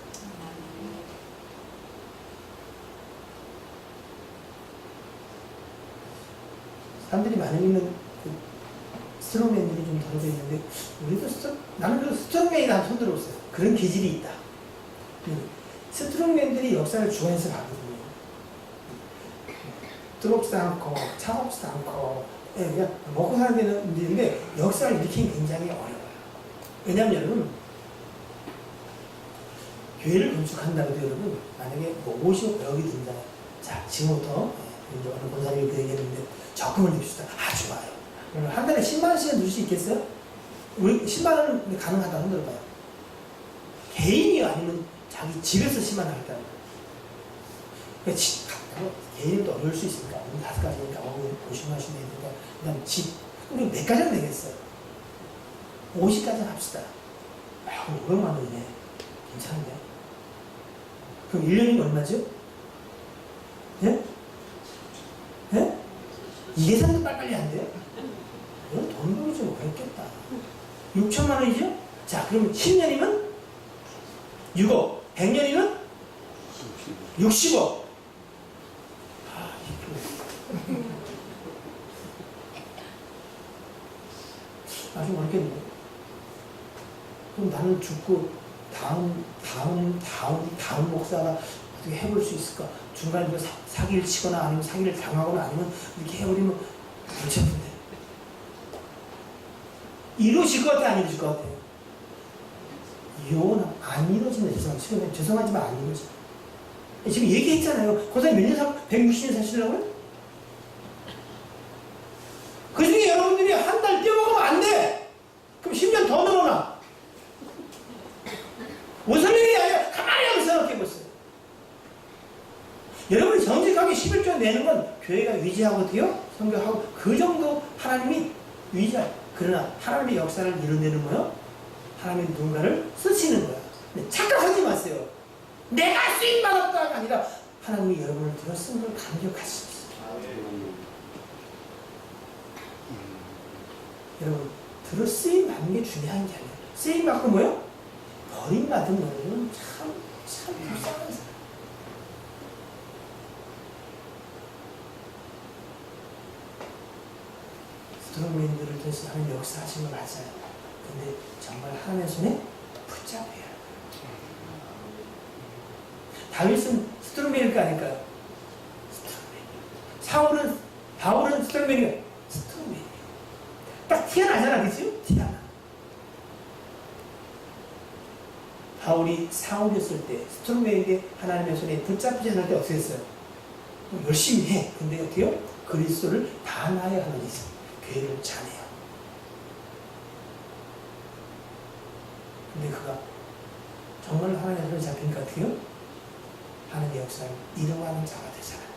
사람들이 많이 믿는 스트롱맨들이 좀 더러져 있는데 우리도 나는 그래도 스트롱맨이다 한 손 들어봤어요. 그런 기질이 있다. 스트롱맨들이 역사를 주관해서 가거든요. 뜨겁지도 않고 차갑지도 않고 그냥 먹고 사는 데는 일인데 역사를 일으키기 굉장히 어려워요. 왜냐하면 여러분 교회를 건축한다고 해도 여러분 만약에 뭐 50억이 든다. 자 지금부터 이제 어느 권사님이 그 얘기했는데 적금을 냅시다. 아 좋아요. 그러면 한 달에 10만 원씩은 줄 수 있겠어요? 우리 10만 원은 가능하다 흔들어봐요. 개인이 아니면 자기 집에서 10만 원 하겠다는 거예요. 개인은 또 어려울 수 있으니까 우리 5가지니까 고심하시면 되니까 그 다음 집 우리 몇 가지는 되겠어요? 50가지 합시다. 아, 500만 원이네. 괜찮은데? 그럼 1년이면 얼마죠? 예? 예? 이 계산도 빨리빨리 안 돼요? 이건 돈 벌기 좀 어렵겠다. 6천만 원이죠? 자, 그럼 10년이면 6억, 100년이면 60억. 아주 어렵겠네. 그럼 나는 죽고 다음 목사가 어떻게 해볼 수 있을까? 중간에 사기를 치거나 아니면 사기를 당하거나 아니면 이렇게 해버리면 골치 아픈데. 이루어질 것 같아, 안 이루어질 것 같아요? 이혼은 안 이루어진다. 죄송하지만 안 이루어져. 지금 얘기했잖아요. 그 사람이 몇 년 살고 160년 사시려고요? 그 중에 여러분들이 한 달 뛰어먹으면 안 돼! 그럼 10년 더 늘어나. 무슨 일이 아니라 가만히 한번 생각해보세요. 여러분이 정직하게 11조 내는 건 교회가 위지하거든요? 성교하고 그 정도 하나님이 위지하요. 그러나 하나님의 역사를 이뤄내는 거요? 하나님의 누군가를 쓰시는 거야. 근데 착각하지 마세요. 내가 쓰임받았다가 아니라 하나님이 여러분을 들어 쓴 걸 감격하십시오. 여러분, 들어 쓰임받는 게 중요한 게 아니에요. 쓰임받고 뭐요? 버림받은 여러분 참 불쌍한 사람. 스트롱맨들을 통해서 하나님 역사하신 건 맞아요. 근데 정말 하나님의 손에 붙잡혀야 해요. 다윗은 스트롱맨일까 아닐까요? 스트롱맨. 바울은 스트롱맨이에요. 스트롱맨이에요. 딱 티가 나잖아, 그치? 티가 나. 바울이 사울이었을 때 스트롱맨에게 하나님의 손에 붙잡히지 않을 때 어떻게 했어요? 열심히 해. 근데 어떻게요? 그리스도를 반하여 하는 이상 교회를 잘해요. 근데 그가 정말 하나님의 손에 잡히니까 어떻게요? 하나님의 역사를 이루어가는 자가 되잖아요.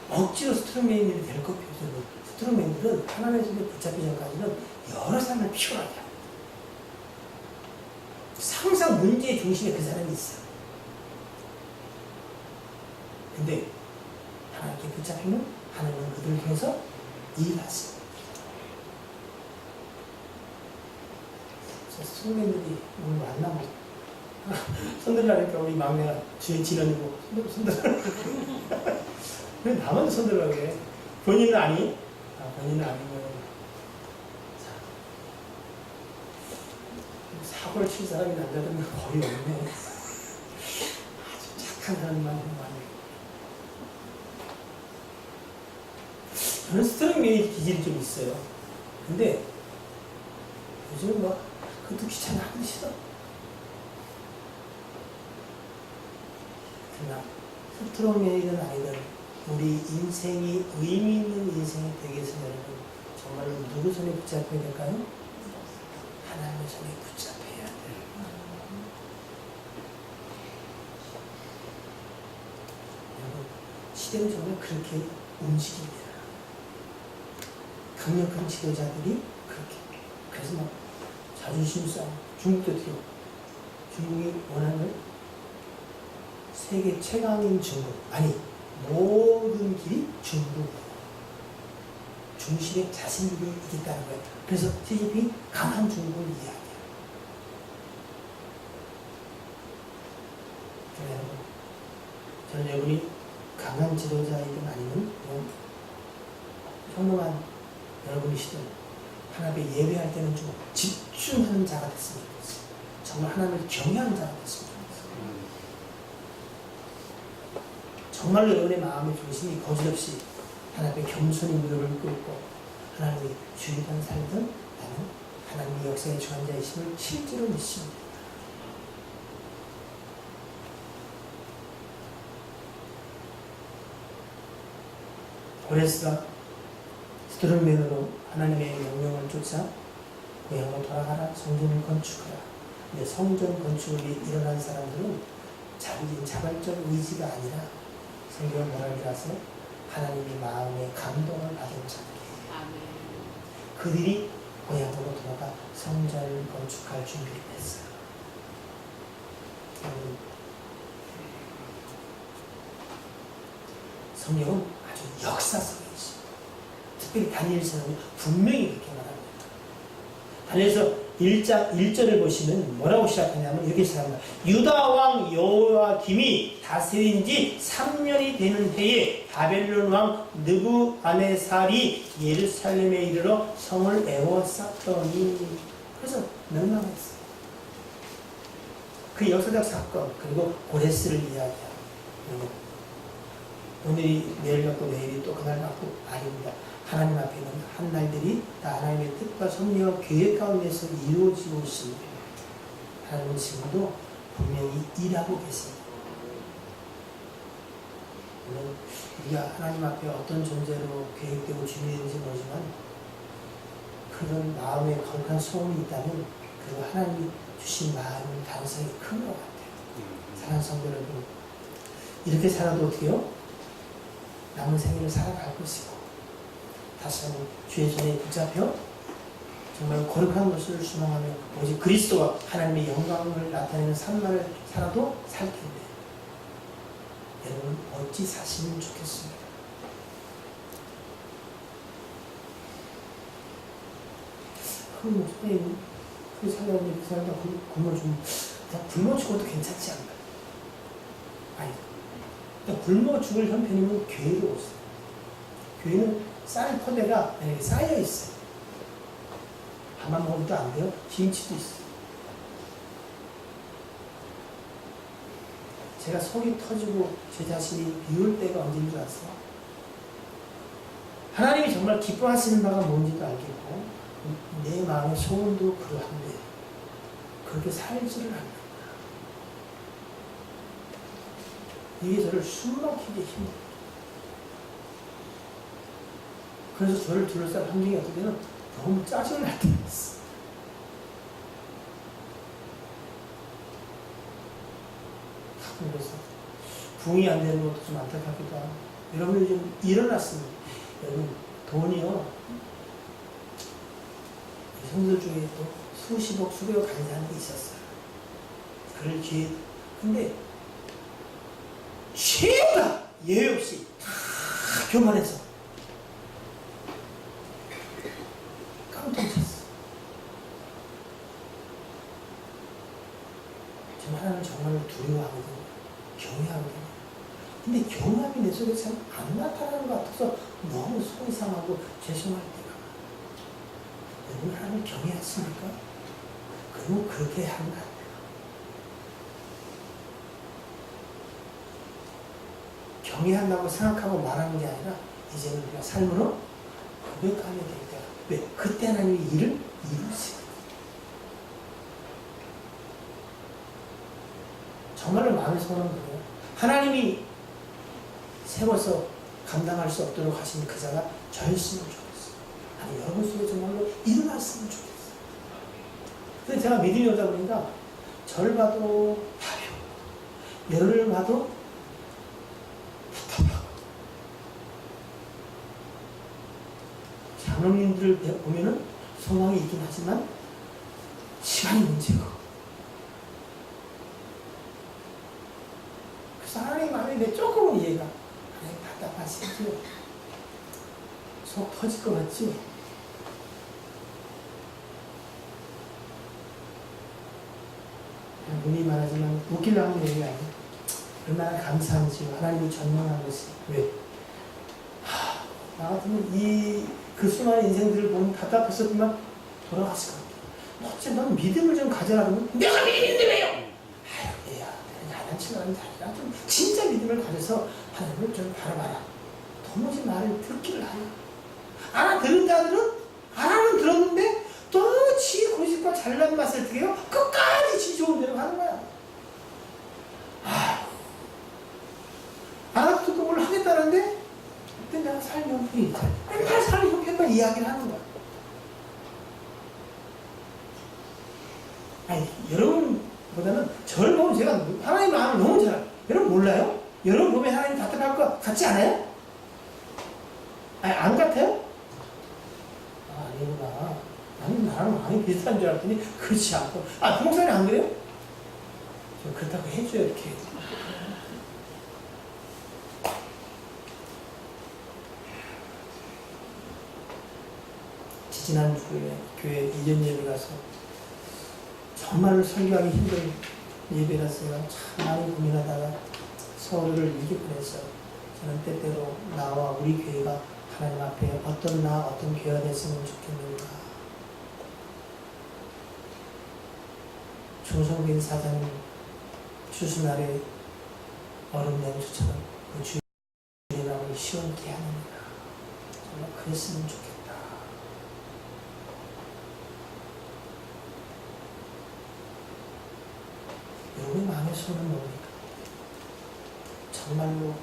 억지로 스트롱맨이 될 것 필요도 스트롱맨들은 하나님의 손에 붙잡히기 전까지는 여러 사람을 피곤하게 합니다. 항상 문제의 중심에 그 사람이 있어요. 근데 하나님께 붙잡히면 하나님은 그들을 통해서 일하십니다. 성민들이 오늘 만나고 손들라니까 우리 막내가 주에 진원이고 손들어. 왜 나만 손들라고 그래? 본인은 아니? 본인은 아니고. 자, 사고를 칠 사람이 남자들은 거의 없네. 아주 착한 사람만 많이. 저는 스트롱맨이 기질이 좀 있어요. 근데 요즘 뭐 그것도 귀찮아 하기 싫어. 그러나 스트롱맨이든 아니든 우리 인생이 의미 있는 인생이 되기 위해서 여러분 정말로 누구 손에 붙잡혀야 될까요? 하나님의 손에 붙잡혀야 돼요. 여러분 시대는 정말 그렇게 움직입니다. 강력한 지도자들이 그렇게. 그래서 막 자존심 싸움. 중국도 어떻게 중국이 원하는 세계 최강인 중국. 아니, 모든 길이 중국. 중심에 자신들이 있다는 거예요. 그래서 시진핑이 강한 중국을 이야기해요. 여러분, 저는 여러분이 강한 지도자이든 아니면 현명한 여러분이시든 하나님께 예배할 때는 좀 집중하는 자가 됐으면 좋겠어요. 정말 하나님을 경외하는 자가 됐으면 좋겠어요. 정말로 여러분의 마음의 중심이 거짓없이 하나님께 겸손히 무릎을 꿇고 하나님의 주의던 살든 나는 하나님의 역사의 주관자이심을 실제로 믿습니다. 고레스가 스트롱맨으로 하나님의 명령을 쫓아 고향으로 돌아가라, 성전을 건축하라. 근데 성전 건축을 일어난 사람들은 자발적 의지가 아니라 성경 뭐라기라서 하나님의 마음의 감동을 받은 자들이에요. 그들이 고향으로 돌아가 성전을 건축할 준비를 했어요. 성경은 아주 역사성이지. 특별히 다니엘서는 분명히 그렇게 말합니다. 다니엘서 1장 1절을 보시면 뭐라고 시작하냐면 이렇게 시작합니다. 유다 왕 여호야김이 다스린 지 3년이 되는 해에 바벨론 왕 느부갓네살이 예루살렘에 이르러 성을 에워쌌더니 그래서 멸망했어요. 그 역사적 사건 그리고 고레스를 이야기하고 오늘이 내일 같고 내일이 또 그날 같고 아닙니다. 하나님 앞에 있는 한 날들이 다 하나님의 뜻과 섭리와 계획 가운데서 이루어지고 있습니다. 하나님은 지금도 분명히 일하고 계십니다. 물론 우리가 하나님 앞에 어떤 존재로 계획되고 준비되는지 모르지만 그런 마음에 거룩한 소원이 있다면 그리고 하나님이 주신 마음은 가능성이 큰 것 같아요. 사랑하는 성도 여러분, 이렇게 살아도 어떻게요? 남은 생일을 살아갈 것이고 다시 한번 주의 손에 붙잡혀 정말 거룩한 것을 순종하며 오직 그리스도와 하나님의 영광을 나타내는 삶을 살아도 살 텐데 여러분 어찌 사시면 좋겠습니다. 그 목사님 그 사람이 그 사람과 굶어 좀 굶어 죽어도 괜찮지 않나요? 아니 굶어 죽을 형편이면 교회로 오세요. 교회는 쌀 포대가 쌓여 있어요. 밥만 먹어도 안 돼요. 김치도 있어요. 제가 속이 터지고 제 자신이 비울 때가 언제인 줄 아세요? 하나님이 정말 기뻐하시는 바가 뭔지도 알겠고 내 마음의 소원도 그러한데 그렇게 살지를 않는 이게 저를 숨막히게 힘들어요. 그래서 저를 둘러싼 환경이 어떨 때는 너무 짜증날 때가 있어. 가끔 그래서 부응이 안 되는 것도 좀 안타깝기도 하고 여러분이 좀 일어났습니다. 여러분 돈이요 성들 중에 또 수십억 수백억 가는 사람이 있었어요. 그럴 기회 근데 최다 예외 없이 다 교만해서 깡통 찼어. 근데 경험이 내 속에 참 안 나타나는 것 같아서 너무 속이 상하고 죄송할 때가 많아요. 여러분 하나님을 경외하십니까? 그러면 그렇게 하면 안 돼요. 경외한다고 생각하고 말하는 게 아니라 이제는 우리가 삶으로 고백하게 될 때가 왜? 그때 하나님이 일을 이루시거든요. 정말로 마음의 소원은 그래요. 하나님이 세워서 감당할 수 없도록 하신 그 자가 저였으면 좋겠어요. 아니 여러분 속에 정말로 일어났으면 좋겠어요. 근데 제가 믿음이 오다 보니까 절 봐도 답이 없고 열을 봐도 답이 없고 장로님들을 보면은 소망이 있긴 하지만 시간이 문제고 그래서 하나님 마음이 왜 조금은 이해가 하나님 답답하시죠? 속 터질 것 같지? 눈이 말하지만 웃기려고 하는 얘기가 아니에요. 얼마나 감사한지 하나님이 전능한 것이 왜? 나 같으면 그 수많은 인생들을 보면 답답했었지만 돌아갔을 것 같아요. 어째 넌 믿음을 좀 가져라 그러면 내가 믿음인데 왜요? 아유 얘야 내가 야단치는 게 아니라 좀 진짜 믿음을 가져서 하나님을 좀 바라봐라. 도무지 말을 듣기를 하냐. 알아들은 자들은 알아는 들었는데 또 지 고집과 잘난 맛을 듣게요. 끝까지 지 좋은 대로 하는 거야. 알아듣고 뭘 하겠다는데 그때 내가 삶이 형편이 있잖아. 맨날 삶이 형편만 이야기를 하는 거야. 아니 여러분보다는 저를 보면 제가 하나님 마음을 너무 잘 알아요. 여러분 몰라요? 여러분 보면 하나님 답답할 것 같지 않아요? 아니 안 같아요? 아니구나. 나는 나랑 많이 비슷한 줄 알았더니 그렇지 않고 부목사님 안 그래요? 저 그렇다고 해줘요 이렇게. 지난주에 교회 이전 예배 가서 정말로 설교하기 힘든 예배라서요. 참 많이 고민하다가 서울을 이길 뻔했어요. 저는 때때로 나와 우리 교회가 하나님 앞에 어떤 교회가 됐으면 좋겠는가. 조성빈 사장님 추수날에 얼음 냉수처럼 그 주의 마음을 시원케 하느니라. 정말 그랬으면 좋겠다. 여러분의 마음의 소원은 뭡니까? 정말로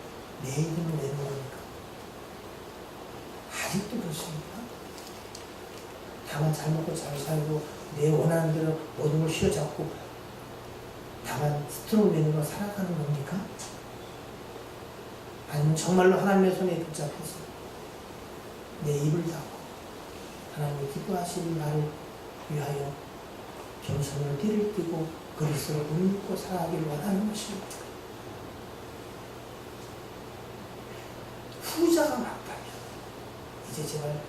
내 이름을 내는 겁니까? 아직도 그렇습니까? 다만 잘 먹고 잘 살고 내 원하는 대로 모든 걸 휘어잡고 다만 스트로크 내는 걸 살아가는 겁니까? 아니면 정말로 하나님의 손에 붙잡혀서 내 입을 닫고 하나님이 기뻐하시는 나를 위하여 겸손을 띠를 띠고 그리스도를 웃고 살아가기를 원하는 것입니다. 후자가 맞다면 이제 제발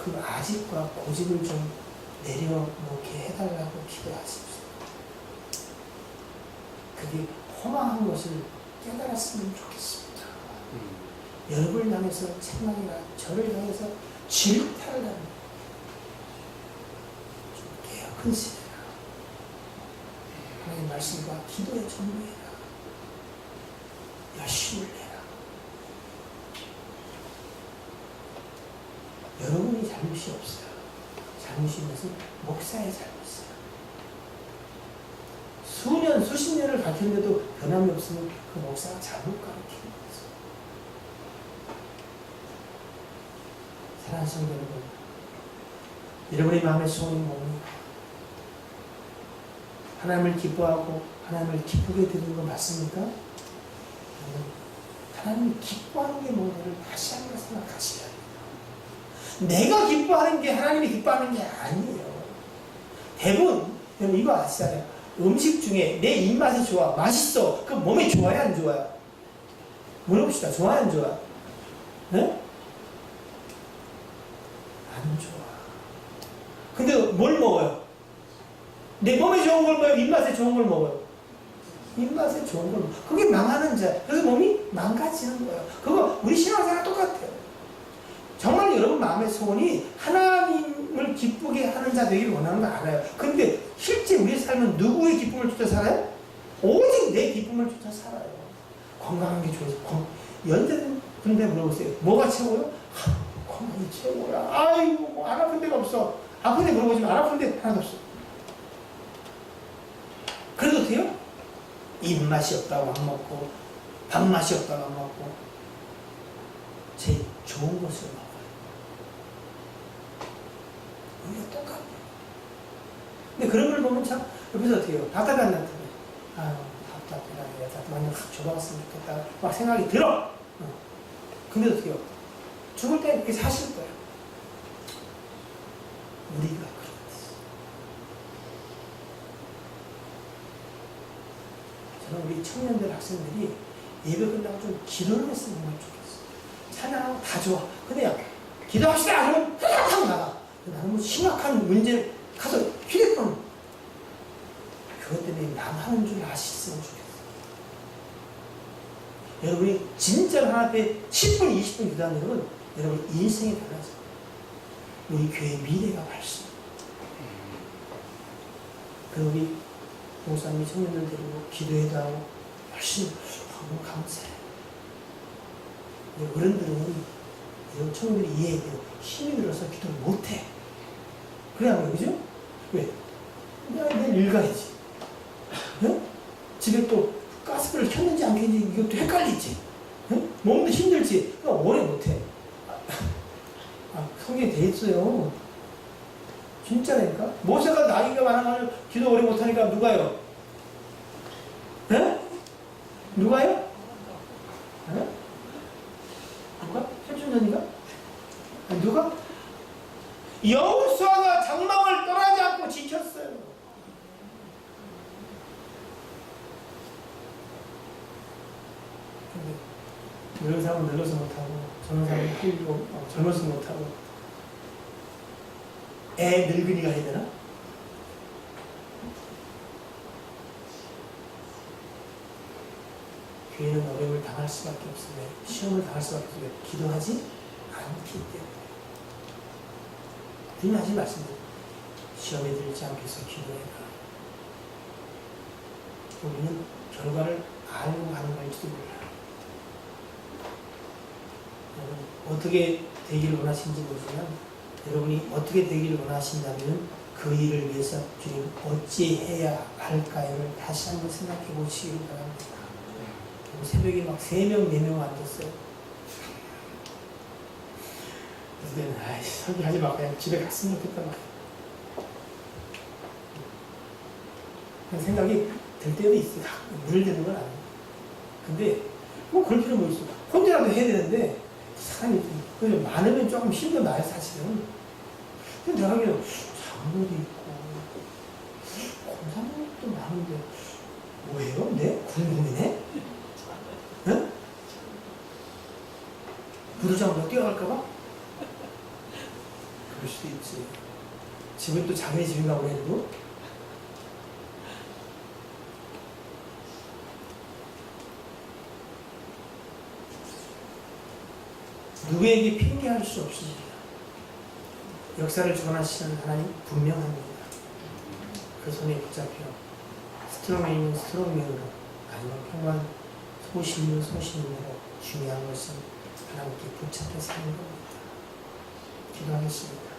그 아집과 고집을 좀 내려놓게 해달라고 기도하십시오. 그게 허망한 것을 깨달았으면 좋겠습니다. 여러분을 향해서 책망이나 저를 향해서 질타를 합니다. 좀 개혁한 시대라. 하나님의 말씀과 기도에 전무해라. 열심을 내라. 여러분이 잘못이 없어요. 잘못이 있는 것은 목사의 잘못이에요. 수년, 수십 년을 가르쳤는데도 변함이 없으면 그 목사가 잘못 가르치는 거죠. 사랑하는 성도 여러분, 여러분의 마음의 소원이 뭡니까? 하나님을 기뻐하고 하나님을 기쁘게 드리는 거 맞습니까? 하나님이 기뻐하는 게 뭔가를 다시 한번 생각하셔야 돼요. 내가 기뻐하는 게 하나님이 기뻐하는 게 아니에요. 대부분 여러분 이거 아시잖아요. 음식 중에 내 입맛이 좋아, 맛있어. 그럼 몸에 좋아요, 안 좋아요? 물어봅시다. 좋아요, 안 좋아? 네? 안 좋아. 근데 뭘 먹어요? 내 몸에 좋은 걸 먹어요? 입맛에 좋은 걸 먹어요? 입맛에 좋은 걸 먹어요. 그게 망하는 자. 그래서 몸이 망가지는 거예요. 그거 우리 신앙생활 똑같아요. 정말 여러분 마음의 소원이 하나님을 기쁘게 하는 자 되기를 원하는 거 알아요. 근데 실제 우리의 삶은 누구의 기쁨을 쫓아 살아요? 오직 내 기쁨을 쫓아 살아요. 건강한 게 좋아서 연세된 분들 물어보세요. 뭐가 최고요? 건강이 최고야. 아이고 뭐 안 아픈 데가 없어. 아픈 데 물어보지만 안 아픈 데 하나도 없어. 그래도 돼요? 입맛이 없다고 안 먹고 밥맛이 없다고 안 먹고 제일 좋은 것을 먹어요. 우리가 똑같아요. 근데 그런 걸 보면 참 옆에서 어떻게 해요? 답답이 안 나타나요. 아유 답답해라. 완전 확 줘봤으면 좋겠다. 막 생각이 들어. 근데 어떻게 해요? 죽을 때 그렇게 사실 거예요. 우리가 그렇듯이. 저는 우리 청년들 학생들이 예배 끝나고 좀 기도를 했으면 정말 좋겠어. 찬양하고 다 좋아. 근데 야, 기도합시다! 그러면 하고 나가. 나는 뭐 심각한 문제 가서 휴대폰. 그것 때문에 남 하는 줄 아셨으면 좋겠어. 여러분이 진짜 하나 앞에 10분, 20분 기도하는 여러분, 여러분 인생이 달라져. 우리 교회 미래가 밝습니다. 그리고 우리 목사님이 청년들 데리고 기도회도 하고 열심히 너무 감사해요. 어른들은 여러분 청년들이 이해해야 돼요. 힘이 들어서 기도를 못해. 그래 안 그래요? 그죠? 왜? 내일 일 가야지. 네? 집에 또 가스불을 켰는지 안 켰는지 이것도 헷갈리지. 네? 몸도 힘들지. 그러니까 오래 못해. 성경에 돼 있어요. 진짜라니까? 모세가 나이가 많아가지고 기도 오래 못하니까 누가요? 네? 누가요? 네? 누가? 최춘전이가? 누가? 여호수아가 장막을 떠나지 않고 지켰어요. 근데 늙은 사람은 늙어서 못하고 젊은 사람은 젊어서 못하고 애 늙은이가 해야 되나? 교회는 어려움을 당할 수밖에 없어요. 시험을 당할 수밖에 없어요. 기도하지 않기 때문에. 주님 하신 말씀은 시험에 들지 않게 해서 기도해라. 우리는 결과를 알고 가는 걸지도 몰라요. 여러분 어떻게 되기를 원하시는지 모르지만 여러분이 어떻게 되기를 원하신다면 그 일을 위해서 주님 어찌해야 할까요를 다시 한번 생각해 보시기 바랍니다. 새벽에 막 3명, 4명 앉았어요. 그래서 내가 아이씨 설교하지 마. 그냥 집에 갔으면 좋겠다. 막. 그런 생각이 들 때도 있어요. 늘 드는 건 아니에요. 근데 뭐 그럴 필요 뭐 있어. 혼자라도 해야 되는데 사람이 좀 많으면 조금 힘도 나요 사실은. 근데 내가 하기에는 장로도 있고 권사님도 많은데 뭐예요? 네? 궁금이네? 응? 부도장으로 뛰어갈까봐? 그럴 수도 있지. 집은 또 자기네 집인가 보네, 도 누구에게 핑계할 수 없습니다. 역사를 주관하시는 하나님 분명합니다. 그 손에 붙잡혀 스트롱맨이면 스트롱맨으로 아니면 평범한 소신이면 소신으로 중요한 것은 하나님께 붙잡혀 사는 겁니다. 기도하겠습니다.